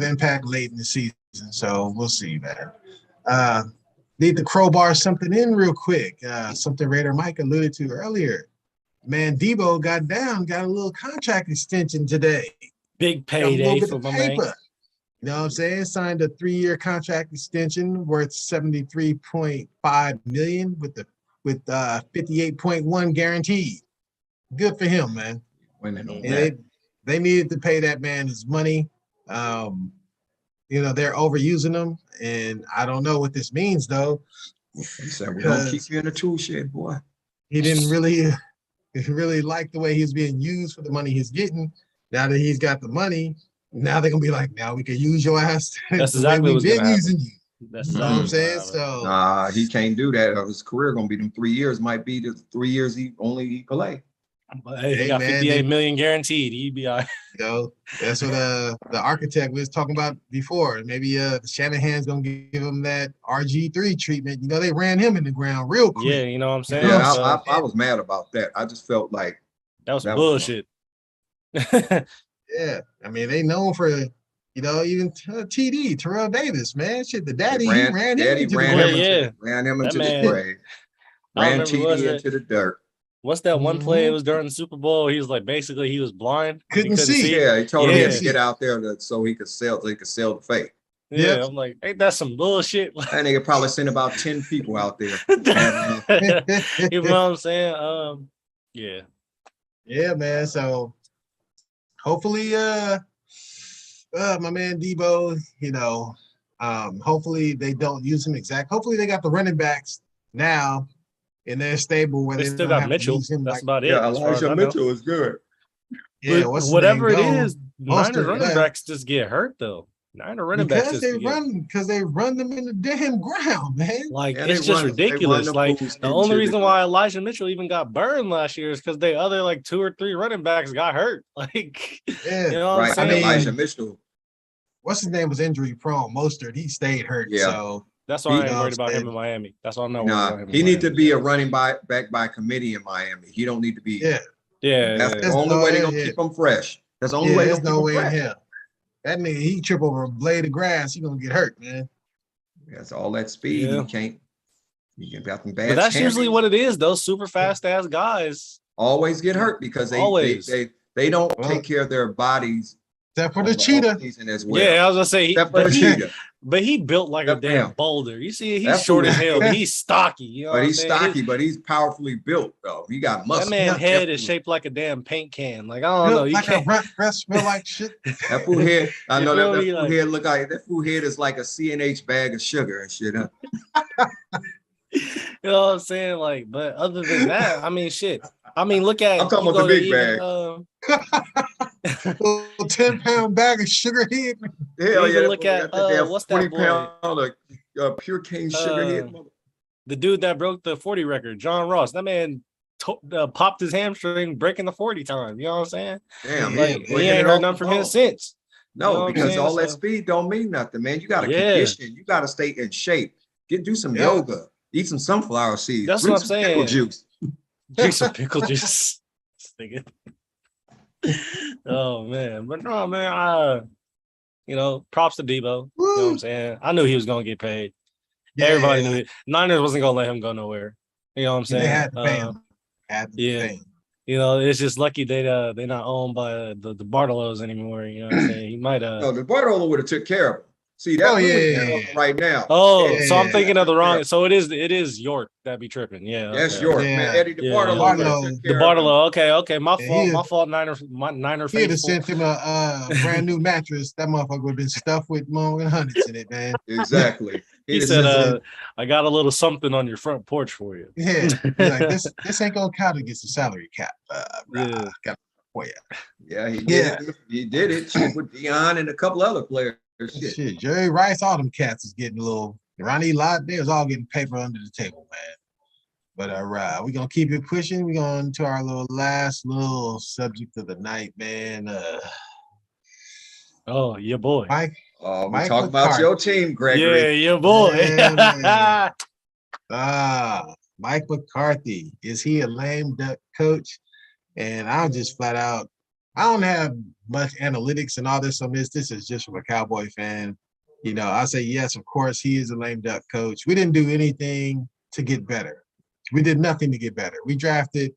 impact late in the season. So we'll see, man. Need to crowbar something in real quick. Something Raider Mike alluded to earlier. Man, Debo got a little contract extension today. Big payday for my man. You know what I'm saying? Signed a 3-year contract extension worth $73.5 million with 58.1 guaranteed. Good for him, man. They needed to pay that man his money. You know, they're overusing him, and I don't know what this means though. He said, "We're gonna keep you in the tool shed, boy." He didn't really like the way he's being used for the money he's getting. Now that he's got the money, now they're gonna be like, now we can use your ass. That's exactly what's been using you. That's what I'm saying. So he can't do that. His career gonna be them 3 years. Might be the 3 years he can play. But he got 58 million guaranteed. He'd be all right. You know, that's what the architect was talking about before. Maybe Shanahan's gonna give him that RG3 treatment. You know, they ran him in the ground real quick. Yeah, you know what I'm saying? Yeah, I was mad about that. I just felt like that was bullshit. Yeah, I mean, they known for, you know, even TD, Terrell Davis, man. Shit, the daddy ran him into the grave. Ran him into the grave. Ran TD into the dirt. What's that one play? It was during the Super Bowl. He was like, basically, he was blind. Couldn't see. Yeah, he told him he had to Yeah. get out there so he could sell the fake. Yeah, Yep. I'm like, ain't that some bullshit? And they could probably send about 10 people out there. You know what I'm saying? Yeah. Yeah, man. So hopefully, my man Debo, you know, hopefully they don't use him exact. Hopefully they got the running backs now in their stable where They they still don't got have Mitchell. to use him. That's Like, about it. Yeah, as far as I Elijah know. Mitchell is good. yeah, But what's his whatever name? it Go. is, Niners Mostert running left. backs just get hurt though. Niner running backs Because just they run them in the damn ground, man. like Yeah, it's they just run ridiculous. the Like fools the only into reason the why ground. Elijah Mitchell even got burned last year is because the other like 2 or 3 running backs got hurt. Like Yeah, you know what I'm Right. saying? Elijah Like, Mitchell. what's his name was injury prone. Mostert, he stayed hurt. Yeah. So that's why I you ain't know worried what I'm about him saying? in Miami. That's why I'm not worried Nah, about him. he in needs to Miami. be a running back by committee in Miami. He don't need to be. Yeah, That's the There's only no- way they're gonna yeah. keep him fresh. That's the only yeah. way There's they're no gonna keep way him in fresh. hell. That nigga, he trip over a blade of grass, he gonna get hurt, man. That's all that speed. Yeah. You can't. You can got them But bad. that's usually what it is. Those super fast ass guys. Always get hurt because Always. they don't Well, take care of their bodies except for on the cheetah. offseason as well. Yeah, I was gonna say, Except for the cheetah. but he built like a Except for damn him. boulder. You see, he's That's short who- as hell, but he's stocky. You know But what he's I'm saying? stocky, but he's powerfully built though. He got muscle. That man Yeah. head is shaped like a damn paint can. Like I don't know, Built you like can't. a breast smell like shit. That fool head, I You know feel that me? fool Like- head look like that fool head is like a CNH bag of sugar and shit. Huh? You know what I'm saying? Like, but other than that, I mean, shit. I mean, look at. I'm talking you about go the to big even, Little 10-pound bag of sugar head. Hell even yeah! look That at, fool got that damn what's that 40 boy? pound of pure cane sugar head. The dude that broke the 40 record, John Ross. That man popped his hamstring breaking the 40 time. You know what I'm saying? Damn, Like he he breaking ain't it heard off nothing the from him bone. since. No, You know what I'm because saying? all that So- speed don't mean nothing, man. You got to Yeah. condition. You got to stay in shape. Do some Yeah. yoga. Eat some sunflower seeds. That's Drink what I'm some pickle saying. juice. Drink some pickle juice. This nigga. Oh man, but no man. Props to Debo. You know what I'm saying? I knew he was gonna get paid. Everybody knew it. Niners wasn't gonna let him go nowhere. You know what I'm saying? They had to pay him. Yeah. It's just lucky they're not owned by the Bartolos anymore. You know what I'm saying? He might No, the Bartolo would have took care of him. See, that's right now. So I'm thinking of the wrong. Yeah. So it is York that be tripping. Yeah. That's okay. York, Yeah. man. Eddie Yeah, DeBartolo yeah. would have took The care of him. Bartolo. Okay. My Yeah, fault. Niner He'd have faithful. sent him a brand new mattress. That motherfucker would have been stuffed with more than hundreds in it, man. Exactly. He It's said, just "I got a little something on your front porch for you." Yeah, he's like this ain't gonna count against the salary cap. Yeah. Got for you. Yeah, he did Yeah. it. He did it. Shit, with Deion and a couple other players. Shit. Jerry Rice, all them cats is getting a little. Ronnie Lott, they was all getting paper under the table, man. But we're gonna keep it pushing. We're going to our last little subject of the night, man. Oh, your boy. Mike. We Mike talk about McCarthy. your team, Gregory. Yeah, your boy. Yeah, Mike McCarthy. Is he a lame duck coach? And I'm just flat out, I don't have much analytics and all this on this. This is just from a Cowboy fan. I say, yes, of course, he is a lame duck coach. We didn't do anything to get better. We did nothing to get better. We drafted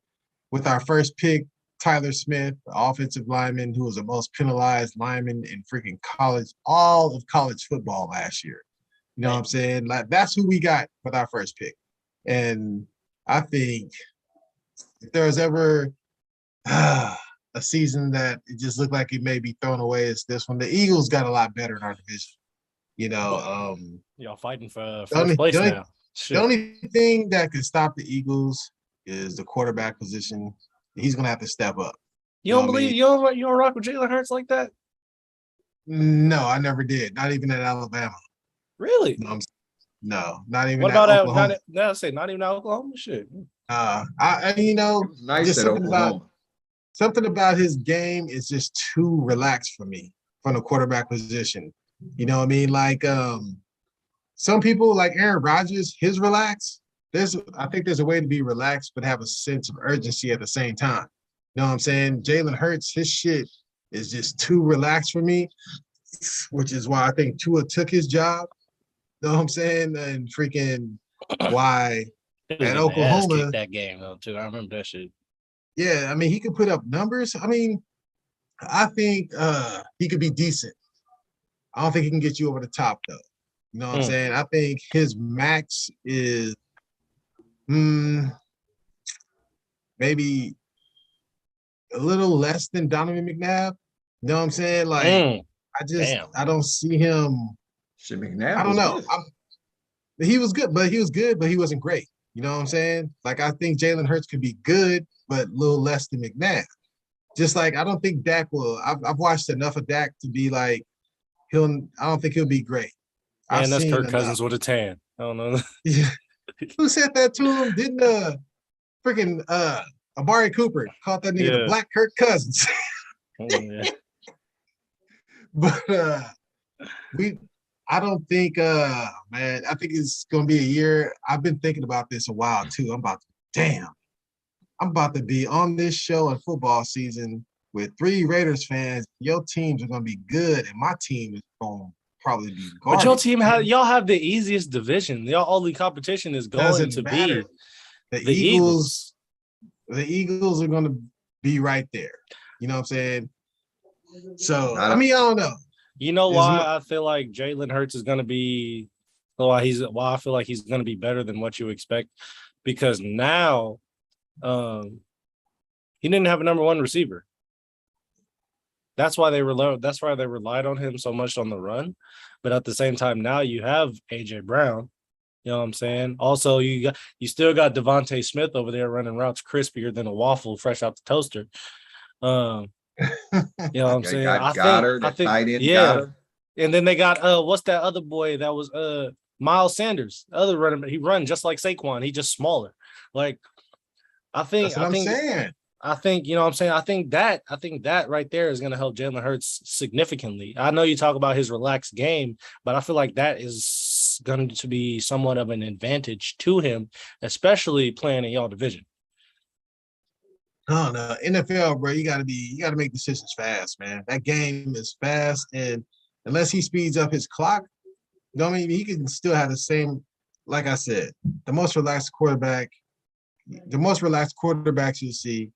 with our first pick, Tyler Smith, the offensive lineman who was the most penalized lineman in freaking all of college football last year. You know what I'm saying? Like, that's who we got with our first pick. And I think if there was ever a season that it just looked like it may be thrown away, it's this one. The Eagles got a lot better in our division. Y'all fighting for first place now. The only thing that could stop the Eagles is the quarterback position. He's gonna have to step up. You don't believe you don't rock with Jalen Hurts like that? No, I never did. Not even at Alabama. Really? No, not even. What at about Oklahoma. not even at Oklahoma? Shit. I It was nice just at Oklahoma. something about his game is just too relaxed for me from the quarterback position. You know what I mean? Like some people like Aaron Rodgers, his relax. I think there's a way to be relaxed but have a sense of urgency at the same time. You know what I'm saying? Jalen Hurts, his shit is just too relaxed for me, which is why I think Tua took his job. You know what I'm saying? And freaking why at Oklahoma that game though too. I remember that shit. Yeah, I mean, he could put up numbers. I mean, I think he could be decent. I don't think he can get you over the top though. You know what I'm saying? I think his max is maybe a little less than Donovan McNabb. You know what I'm saying? Like, I don't see him. Shit, McNabb I don't was know. good. He was good, but he wasn't great. You know what I'm saying? Like, I think Jalen Hurts could be good, but a little less than McNabb. Just like I don't think Dak will. I've watched enough of Dak to be like I don't think he'll be great. I've And that's seen Kirk enough. Cousins with a tan. I don't know. Yeah. Who said that to him? Didn't freaking Amari Cooper called that nigga the Black Kirk Cousins? Yeah. But I don't think man, I think it's gonna be a year. I've been thinking about this a while too. I'm about to be on this show in football season with 3 Raiders fans. Your teams are gonna be good, and my team is gonna probably be garbage. But your team y'all have the easiest division. Y'all only competition is going to be the Eagles. The Eagles are gonna be right there. You know what I'm saying? So I mean, I don't know. You know why I feel like Jalen Hurts is gonna be why I feel like he's gonna be better than what you expect, because now he didn't have a number 1 receiver. That's why they relied on him so much on the run. But at the same time, now you have AJ Brown. You know what I'm saying? Also, you still got Devontae Smith over there running routes crispier than a waffle fresh out the toaster. You know what I'm saying? I think yeah. And then they got what's that other boy that was Miles Sanders, other running, he run just like Saquon, he just smaller. Like I think you know what I'm saying? I think that right there is going to help Jalen Hurts significantly. I know you talk about his relaxed game, but I feel like that is going to be somewhat of an advantage to him, especially playing in y'all division. Oh no, NFL, bro, you gotta make decisions fast, man. That game is fast, and unless he speeds up his clock, you know what I mean, he can still have the same, like I said, the most relaxed quarterbacks you see,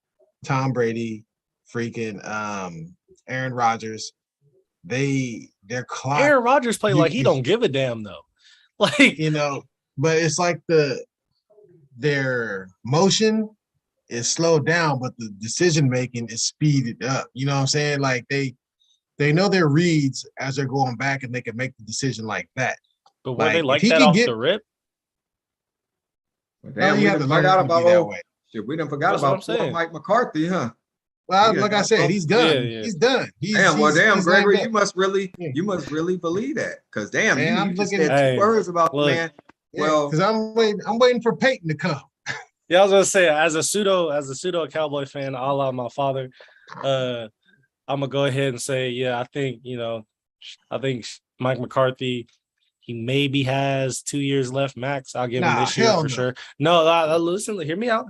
Tom Brady, freaking Aaron Rodgers, their clock. Aaron Rodgers play like he don't give a damn though. Like, you know, but it's like their motion is slowed down, but the decision making is speeded up. You know what I'm saying? Like they know their reads as they're going back, and they can make the decision like that. But were they like that off the rip? Damn, we done forgot about Mike McCarthy, huh? Well, like I said, he's done. Yeah. He's done. Damn, Gregory, you must really believe that. Because damn, man, you just said 2 words about the man. Well, because I'm waiting for Peyton to come. Yeah, I was gonna say, as a pseudo Cowboy fan, a la my father, I'm gonna go ahead and say, yeah, I think Mike McCarthy, he maybe has 2 years left max. I'll give him this year for sure. No, listen, hear me out.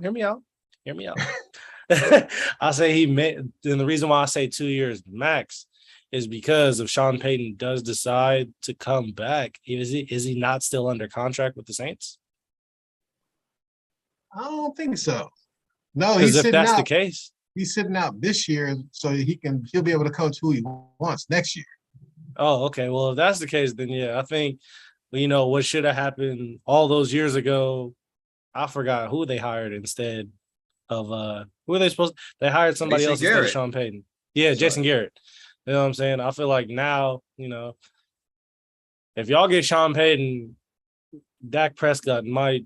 I say he may, and the reason why I say 2 years max is because if Sean Payton does decide to come back, is he not still under contract with the Saints? I don't think so. No, because if that's the case, he's sitting out this year, so he'll be able to coach who he wants next year. Oh, okay. Well, if that's the case, then yeah, I think what should have happened all those years ago. I forgot who they hired instead of who are they supposed to, they hired somebody else instead of Sean Payton. Yeah, Jason Garrett. You know what I'm saying? I feel like now, if y'all get Sean Payton, Dak Prescott might,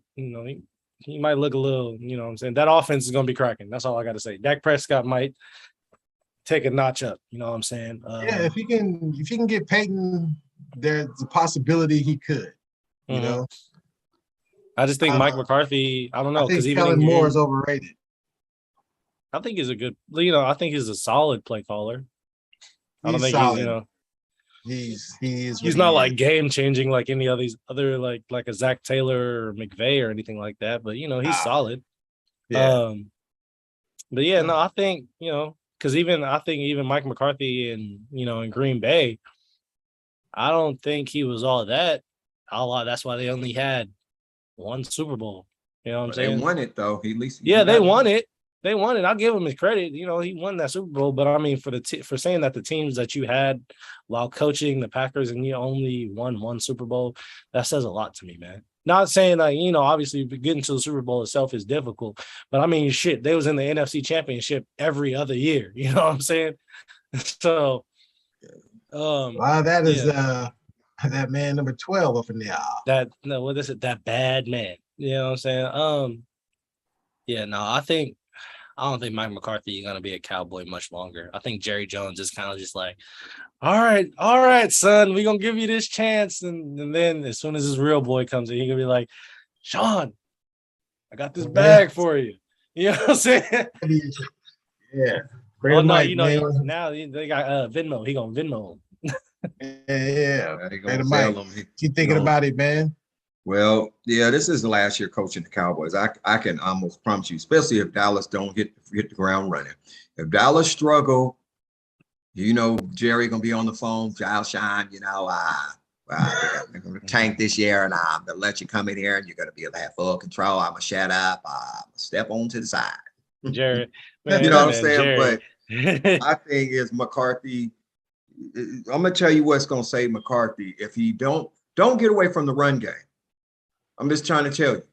he might look a little, you know what I'm saying? That offense is going to be cracking. That's all I got to say. Dak Prescott might take a notch up. You know what I'm saying? Yeah, if he can get Peyton, there's a possibility he could, you know? I just think Mike McCarthy, I don't know. Because Kellen Moore is overrated. I think he's a good, I think he's a solid play caller. I don't think solid. He's not like game changing like any of these other like a Zach Taylor or McVay or anything like that, but he's solid. Yeah. But yeah, no, I think because even Mike McCarthy in Green Bay, I don't think he was all that. That's why they only had 1 Super Bowl. You know what I'm saying? They won it though. At least they won it. they won it. I'll give him his credit. You know, he won that Super Bowl. But I mean, for saying that the teams that you had while coaching the Packers and you only won one Super Bowl, that says a lot to me, man. Not saying like, you know, obviously getting to the Super Bowl itself is difficult, but I mean, shit, they was in the NFC Championship every other year. You know what I'm saying? So, wow, that is that man number 12 up in there. what is it? That bad man. You know what I'm saying? Yeah, no, I don't think Mike McCarthy is gonna be a Cowboy much longer. I think Jerry Jones is kind of just like, all right, son, we're gonna give you this chance. And then as soon as his real boy comes in, he's gonna be like, Sean, I got this bag for you. You know what I'm saying? Yeah. Oh no, you know, now they got Venmo. He gonna Venmo. Yeah. Gonna sell them. Keep thinking about it, man. Well, yeah, this is the last year coaching the Cowboys. I can almost promise you, especially if Dallas don't hit the ground running. If Dallas struggle, you know, Jerry gonna be on the phone, Sean, you know, they're gonna tank this year, and I'm gonna let you come in here, and you're gonna be able to have full control. I'm gonna shut up, step on to the side. Jerry, man, you know what I'm saying? Jerry. But my thing is McCarthy. I'm gonna tell you what's gonna save McCarthy if he don't get away from the run game. I'm just trying to tell you,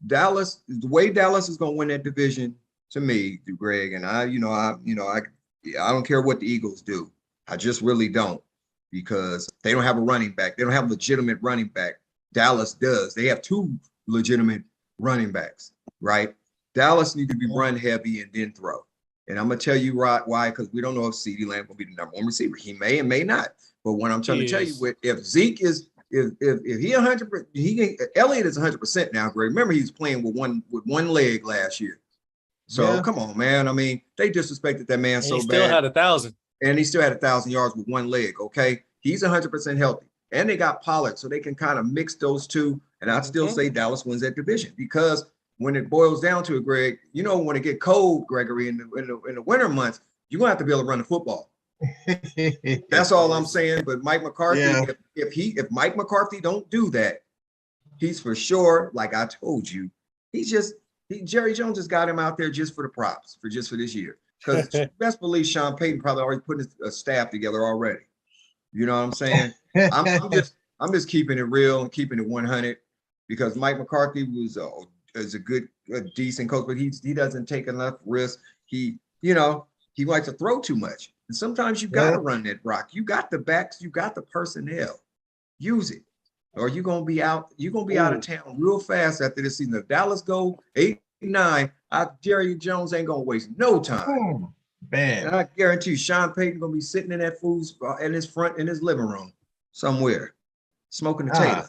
Dallas, the way Dallas is going to win that division, to me, Greg, and I don't care what the Eagles do. I just really don't, because they don't have a running back. They don't have a legitimate running back. Dallas does. They have two legitimate running backs, right? Dallas needs to be run heavy and then throw. And I'm going to tell you why, because we don't know if CeeDee Lamb will be the number one receiver. He may and may not. But what I'm trying to tell you, if Zeke is if he 100%, Elliott is 100% now, Greg. Remember, he's playing with one leg last year. So come on, man. I mean, they disrespected that man so bad. He still had 1,000. And he still had 1,000 yards with one leg. Okay, he's 100% healthy, and they got Pollard, so they can kind of mix those two. And I'd still say Dallas wins that division, because when it boils down to it, Greg, you know, when it get cold, Gregory, in the winter months, you're gonna have to be able to run the football. That's all I'm saying. But Mike McCarthy, if Mike McCarthy don't do that, he's for sure, like I told you, Jerry Jones just got him out there just for the props, for this year. Because best believe Sean Payton probably already put his staff together already. You know what I'm saying? I'm just keeping it real and keeping it 100, because Mike McCarthy is a decent coach, but he doesn't take enough risk. He likes to throw too much. And sometimes you got to run that rock. You got the backs, you got the personnel. Use it, or you're gonna be out of town real fast after this season. If Dallas go 8-9, Jerry Jones ain't gonna waste no time. Man, and I guarantee you, Sean Payton gonna be sitting in that fool's in his living room somewhere, smoking a tater.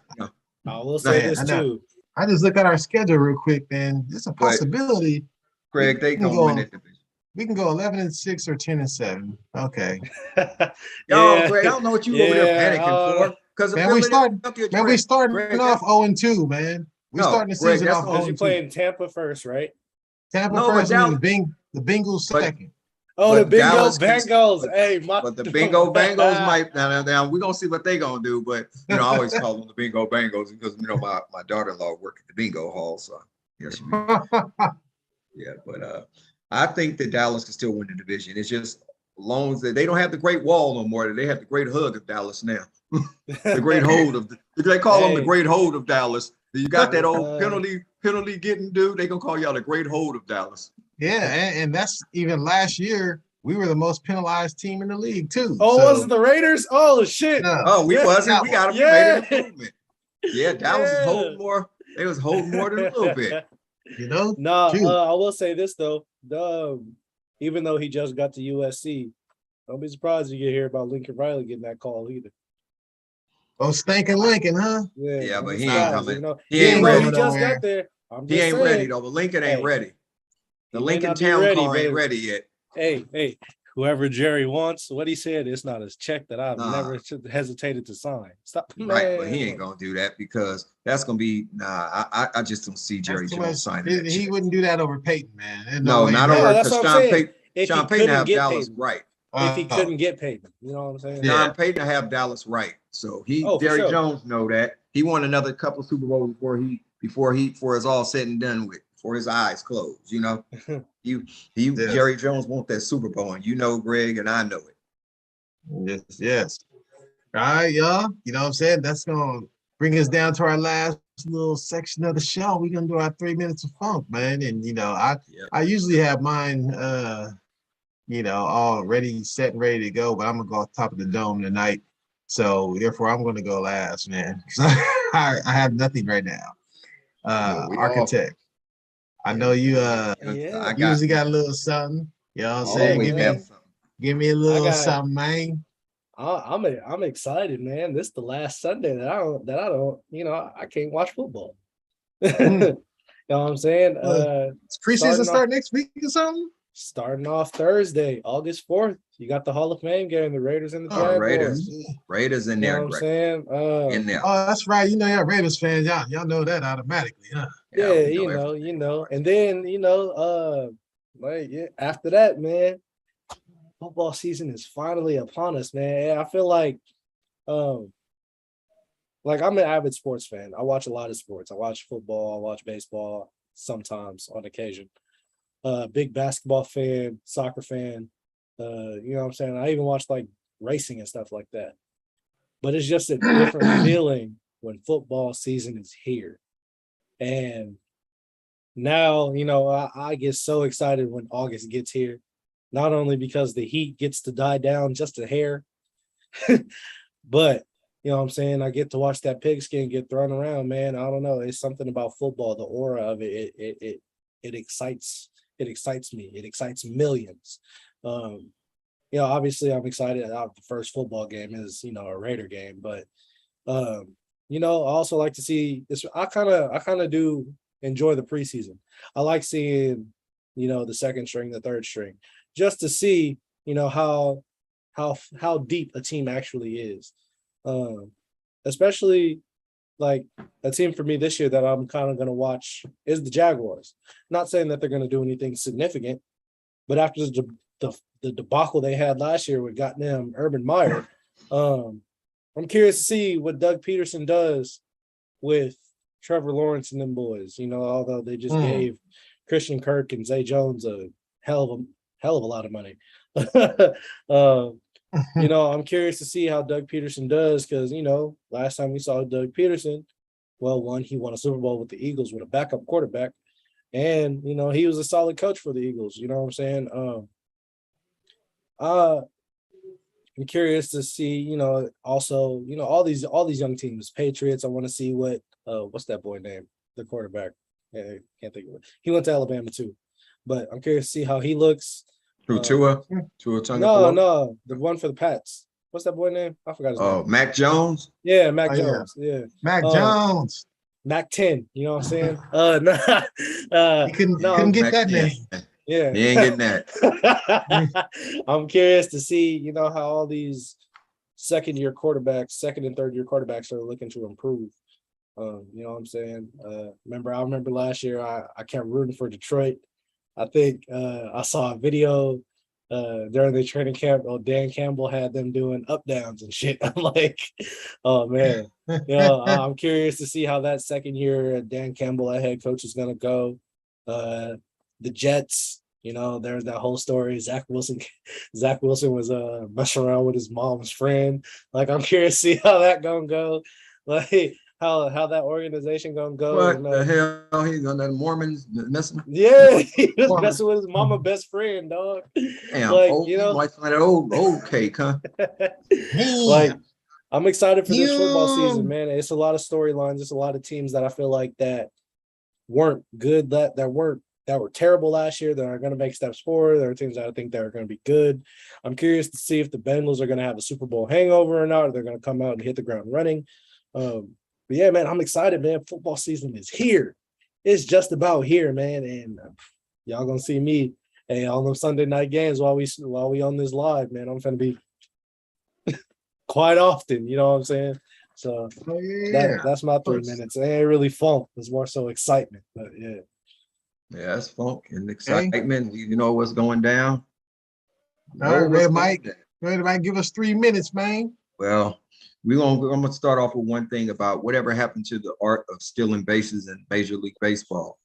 I will say this too. I just look at our schedule real quick, man. It's a possibility. Greg, they gonna win that division. We can go 11-6 or 10-7. Okay. Yo, Greg, I don't know what you over there panicking for. Because we starting off 0-2, man. We starting the season off 0-2. You're playing Tampa first, right? Tampa first, and the Bengals second. The Bengals. Hey, but the Bingo Bengals might now we're gonna see what they gonna do. But I always call them the Bingo Bengals because my daughter-in-law worked at the bingo hall, so yes, but I think that Dallas can still win the division. It's just long as they don't have the great wall no more. They have the great hug of Dallas now. The great hold of they call them the great hold of Dallas. You got that old penalty getting dude. They gonna call y'all the great hold of Dallas. Yeah, and that's even last year. We were the most penalized team in the league too. Oh, was it the Raiders? Oh shit! No. Oh, we wasn't. We got them. We made an improvement. Yeah, Dallas was holding more. They was holding more than a little bit. I will say this though. Even though he just got to USC, don't be surprised you hear about Lincoln Riley getting that call either. Oh, stinking Lincoln, huh? Yeah, but he ain't coming. He ain't ready. He just got there. He ain't ready though. But Lincoln ain't ready. The Lincoln Town call ain't ready yet. Hey, whoever Jerry wants, what he said, it's not his check that I've never hesitated to sign. Stop. Right, but he ain't gonna do that because that's gonna be I just don't see Jerry Jones signing. He wouldn't do that over Peyton, man. No, not over because Sean Payton have Dallas right. If he couldn't get Peyton, you know what I'm saying? Sean Payton have Dallas right. So Jerry Jones know that. He won another couple of Super Bowls before it's all said and done with. before his eyes close. You know, Yes. Jerry Jones want that Super Bowl, and you know, Greg, and I know it. Yes. All right, y'all. You know what I'm saying? That's gonna bring us down to our last little section of the show. We're gonna do our 3 minutes of funk, man. And I usually have mine all ready, set and ready to go, but I'm gonna go off top of the dome tonight. So therefore I'm gonna go last, man. I have nothing right now. Architect. I know you usually got a little something. You know what I'm saying? Give me a little something, man. I'm excited, man. This is the last Sunday that I don't, I can't watch football. You know what I'm saying? Preseason start next week or something? Starting off Thursday, August 4th. You got the Hall of Fame game, the Raiders and the Jaguars. Raiders in there. You know what I'm saying? In there. Oh, that's right. You know, y'all Raiders fans, y'all know that automatically, huh? Yeah, you know. And then, after that, man, football season is finally upon us, man. And I feel like I'm an avid sports fan. I watch a lot of sports. I watch football, I watch baseball sometimes on occasion. Big basketball fan, soccer fan. You know what I'm saying? I even watch like racing and stuff like that. But it's just a different feeling when football season is here. And now, I get so excited when August gets here, not only because the heat gets to die down just a hair, but, you know what I'm saying, I get to watch that pigskin get thrown around, man. I don't know. It's something about football, the aura of it. It excites me. It excites millions. Obviously I'm excited. The first football game is, a Raider game, but I also like to see this. I kind of do enjoy the preseason. I like seeing, the second string, the third string, just to see, how deep a team actually is. Especially like a team for me this year that I'm kind of going to watch is the Jaguars. Not saying that they're going to do anything significant, but after the debacle they had last year with goddamn Urban Meyer, I'm curious to see what Doug Peterson does with Trevor Lawrence and them boys. Although they just gave Christian Kirk and Zay Jones a hell of a lot of money. I'm curious to see how Doug Peterson does because, last time we saw Doug Peterson, he won a Super Bowl with the Eagles with a backup quarterback. And, he was a solid coach for the Eagles. You know what I'm saying? I'm curious to see, also, all these young teams, Patriots. I want to see what's that boy name? The quarterback. I can't think of it. He went to Alabama too, but I'm curious to see how he looks. Tua No, the one for the Pats. What's that boy name? I forgot his name. Oh, Mac Jones. Yeah, Mac Jones. Yeah, Mac Jones. Mac 10. You know what I'm saying? He couldn't get that name. Yeah, he ain't getting that. I'm curious to see, how all these second and third year quarterbacks are looking to improve. You know what I'm saying? I remember last year I kept rooting for Detroit. I think I saw a video during the training camp. Dan Campbell had them doing up downs and shit. I'm like, oh man. I'm curious to see how that second year Dan Campbell, that head coach, is gonna go. The Jets, there's that whole story. Zach Wilson was messing around with his mom's friend. Like, I'm curious to see how that gonna go. Like, how that organization gonna go. What the hell? He's on that Mormons messing? Yeah, he was messing with his mama best friend, dog. Damn, old cake, huh? Like, I'm excited for this football season, man. It's a lot of storylines. It's a lot of teams that I feel like that weren't good, that were terrible last year, that are going to make steps forward. There are teams that I think that are going to be good. I'm curious to see if the Bengals are going to have a Super Bowl hangover or not, or they're going to come out and hit the ground running. But yeah, man, I'm excited, man. Football season is here. It's just about here, man. And y'all gonna see me on those Sunday night games while we on this live, man. I'm gonna be quite often, you know what I'm saying? So that's my 3 minutes. It ain't really funk. It's more so excitement. But yeah. Yeah, it's funk and excitement. Okay. You know what's going down. All right, Red Mike. Red Mike, give us 3 minutes, man. Well, I'm going to start off with one thing about whatever happened to the art of stealing bases in Major League Baseball.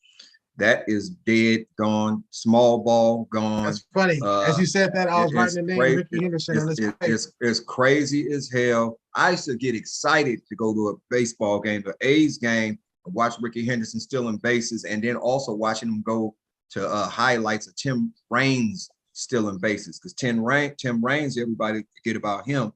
That is dead, gone. Small ball, gone. That's funny. As you said that, I was writing the name Ricky Henderson on this paper. It's crazy as hell. I used to get excited to go to a baseball game, the A's game, and watch Ricky Henderson stealing bases, and then also watching him go to highlights of Tim Raines stealing bases. Because Tim Raines, everybody forget about him.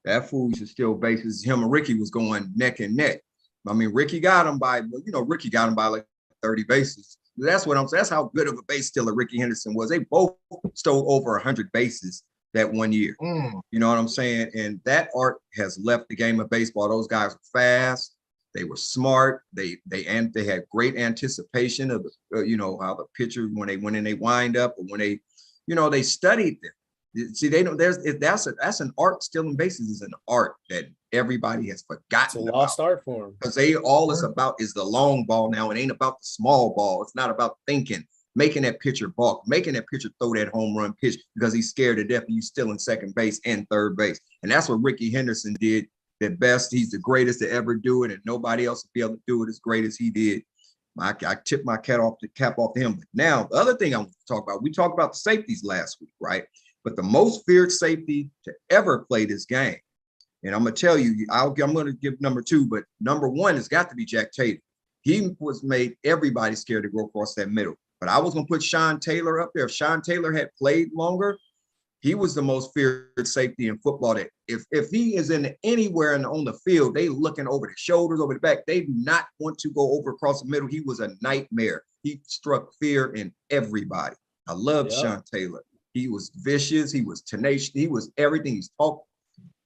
That fool used to steal bases. Him and Ricky was going neck and neck. I mean, Ricky got him by like 30 bases. That's what I'm saying. That's how good of a base stealer Ricky Henderson was. They both stole over 100 bases that one year. You know what I'm saying? And that art has left the game of baseball. Those guys were fast. They were smart. They had great anticipation of how the pitcher, when they went in, they wind up, or when they, they studied them. See, they know that's an art. Stealing bases is an art that everybody has forgotten. It's a lost art form. Because all it's about is the long ball now. It ain't about the small ball. It's not about thinking, making that pitcher balk, making that pitcher throw that home run pitch because he's scared to death and you still in second base and third base. And that's what Ricky Henderson did the best. He's the greatest to ever do it, and nobody else will be able to do it as great as he did. I tip my cap off to him. But now, the other thing I want to talk about, we talked about the safeties last week, right? But the most feared safety to ever play this game, and I'm going to tell you, I'm going to give number 2, but number 1 has got to be Jack Tatum. He was made everybody scared to go across that middle. But I was going to put Sean Taylor up there. If Sean Taylor had played longer, he was the most feared safety in football. That if he is in anywhere on the field, they looking over the shoulders, over the back. They do not want to go over across the middle. He was a nightmare. He struck fear in everybody. I loved Sean Taylor. He was vicious. He was tenacious. He was everything.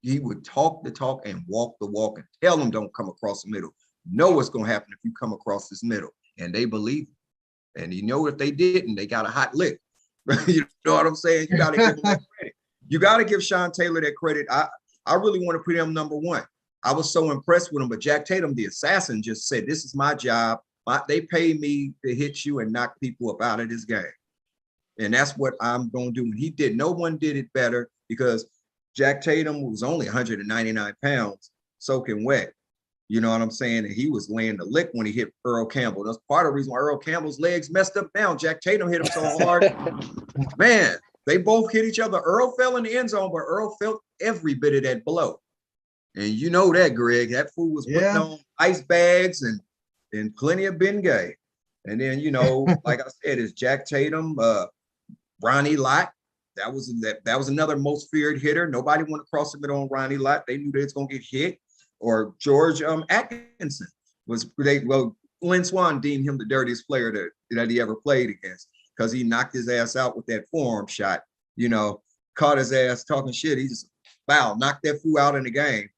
He would talk the talk and walk the walk and tell them don't come across the middle. Know what's going to happen if you come across this middle. And they believe it. And if they didn't, they got a hot lick. You know what I'm saying? You got to give him that credit. You got to give Sean Taylor that credit. I really want to put him number 1. I was so impressed with him, but Jack Tatum, the assassin, just said, this is my job. They pay me to hit you and knock people up out of this game. And that's what I'm going to do. And he did. No one did it better because Jack Tatum was only 199 pounds, soaking wet. You know what I'm saying? And he was laying the lick when he hit Earl Campbell. That's part of the reason why Earl Campbell's legs messed up now. Jack Tatum hit him so hard. Man, they both hit each other. Earl fell in the end zone, but Earl felt every bit of that blow. And you know that, Greg. That fool was putting on ice bags and plenty of Bengay. And then, like I said, it's Jack Tatum, Ronnie Lott. That was another most feared hitter. Nobody wanted to cross the middle on Ronnie Lott. They knew they was going to get hit. Or George Atkinson Lynn Swann deemed him the dirtiest player that he ever played against because he knocked his ass out with that forearm shot. Caught his ass talking shit. He just knocked that fool out in the game.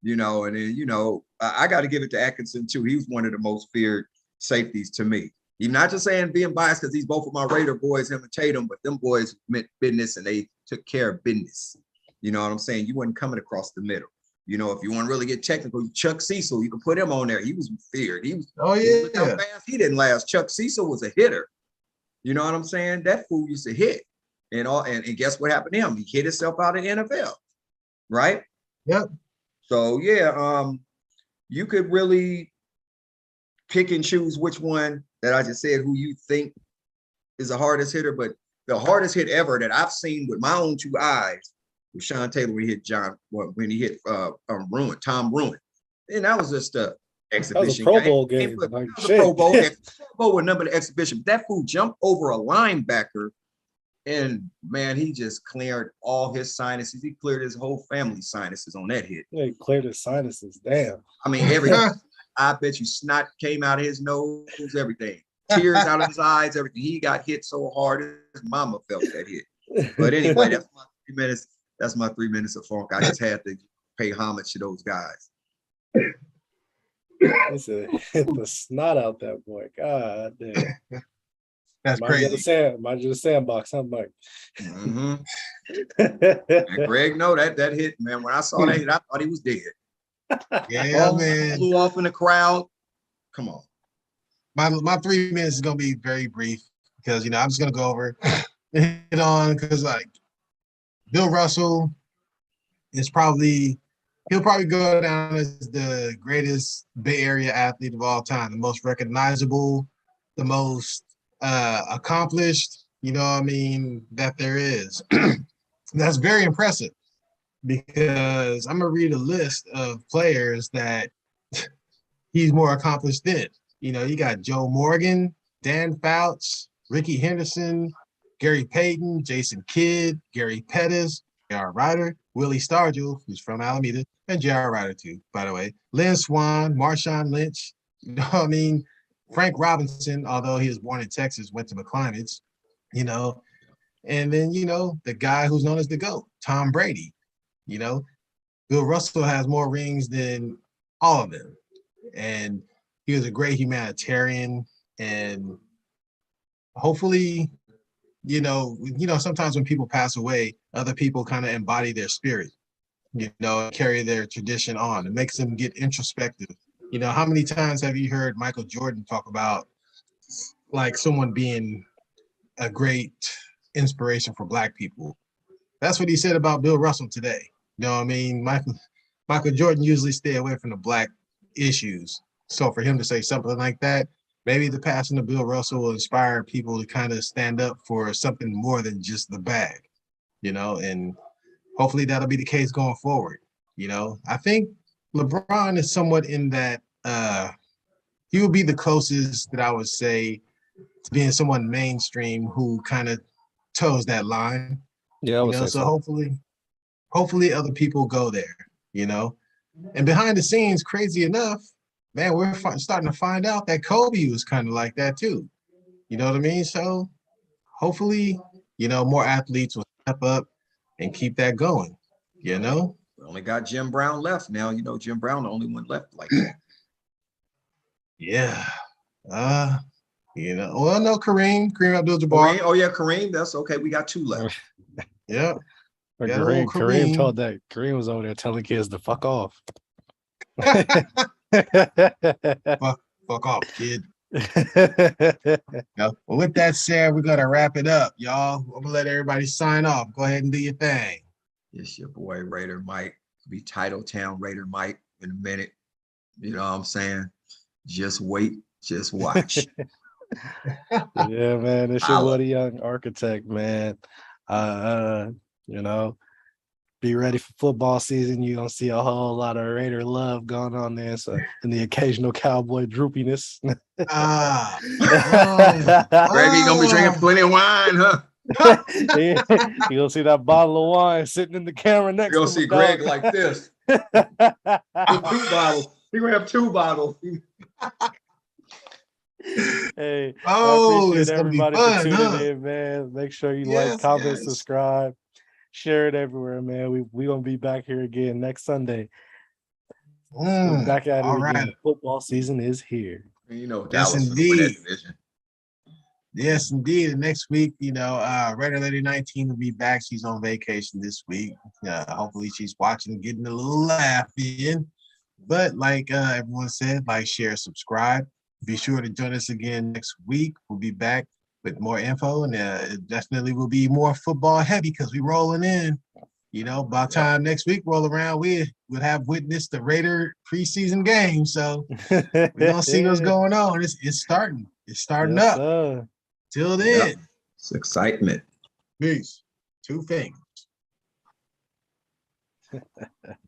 And then I got to give it to Atkinson too. He was one of the most feared safeties to me. He's not just saying being biased because he's both of my Raider boys, him and Tatum, but them boys meant business and they took care of business. You know what I'm saying? You wasn't coming across the middle. If you want to really get technical, Chuck Cecil, you can put him on there. He was feared. Look how fast he didn't last. Chuck Cecil was a hitter. You know what I'm saying? That fool used to hit. And guess what happened to him? He hit himself out of the NFL. Right? Yep. So you could really pick and choose which one that I just said who you think is the hardest hitter, but the hardest hit ever that I've seen with my own 2 eyes was Sean Taylor when he hit Tom Bruin. And that was just a exhibition. That was a Pro Bowl game. Pro Bowl with number the exhibition. That fool jumped over a linebacker, and man, he just cleared all his sinuses. He cleared his whole family's sinuses on that hit. Yeah, he cleared his sinuses. Damn. I mean, I bet you snot came out of his nose, everything. Tears out of his eyes, everything. He got hit so hard, his mama felt that hit. But anyway, that's my 3 minutes. That's my 3 minutes of funk. I just had to pay homage to those guys. It's hit the snot out that boy. God damn. That's crazy. Mind you, the sandbox, huh, Mike? Mm-hmm. And Greg, no, that hit, man. When I saw that hit, I thought he was dead. Yeah, man. Flew off in the crowd. Come on. My 3 minutes is gonna be very brief because I'm just gonna go over it on because Bill Russell he'll probably go down as the greatest Bay Area athlete of all time, the most recognizable, the most accomplished, that there is. That's very impressive because I'm gonna read a list of players that he's more accomplished than. You got Joe Morgan, Dan Fouts, Ricky Henderson, Gary Payton, Jason Kidd, Gary Pettis, J.R. Ryder, Willie Stargell, who's from Alameda, and J.R. Ryder too, by the way. Lynn Swan, Marshawn Lynch, Frank Robinson, although he was born in Texas, went to McClimate, and then, the guy who's known as the GOAT, Tom Brady. Bill Russell has more rings than all of them. And he was a great humanitarian. And hopefully, sometimes when people pass away, other people kind of embody their spirit, carry their tradition on. It makes them get introspective. How many times have you heard Michael Jordan talk about like someone being a great inspiration for Black people? That's what he said about Bill Russell today. Michael Jordan usually stay away from the Black issues. So for him to say something like that, maybe the passing of Bill Russell will inspire people to kind of stand up for something more than just the bag, and hopefully that'll be the case going forward. I think LeBron is somewhat in that he would be the closest that I would say to being someone mainstream who kind of toes that line. Yeah, I would say so hopefully other people go there, And behind the scenes, crazy enough, man, we're starting to find out that Kobe was kind of like that too. You know what I mean? So hopefully, more athletes will step up and keep that going, We only got Jim Brown left now. Jim Brown, the only one left like that. Yeah. Well, no, Kareem Abdul-Jabbar. Oh, yeah, Kareem. That's okay. We got 2 left. Yeah. Kareem told that Kareem was over there telling kids to fuck off. fuck off, kid. Well, with that said, we're gonna wrap it up, y'all. I'm gonna let everybody sign off. Go ahead and do your thing. It's your boy Raider Mike. Be Titletown Raider Mike in a minute. You know what I'm saying? Just wait, just watch. Yeah, man. It's your boy, the Young Architect, man. Be ready for football season. You're gonna see a whole lot of Raider love going on there. So, and the occasional Cowboy droopiness. Greggy gonna be drinking plenty of wine, huh? You gonna see that bottle of wine sitting in the camera next. You're gonna see Greg like this. 2 bottles. He's gonna have 2 bottles. Hey, I appreciate everybody for tuning in, man. Make sure you like, comment, subscribe, share it everywhere, man. We gonna be back here again next Sunday. We're back at it again. Right. Football season is here. Dallas is gonna win that division. Yes, indeed. And next week, Raider Lady 19 will be back. She's on vacation this week. Hopefully she's watching, getting a little laugh in. But like everyone said, like, share, subscribe. Be sure to join us again next week. We'll be back with more info, and it definitely will be more football heavy because we're rolling in. By the time next week roll around, we would have witnessed the Raider preseason game. So we're going to see what's going on. It's starting. It's starting up. Sir. Till then. Yep. It's excitement. Peace. 2 fingers.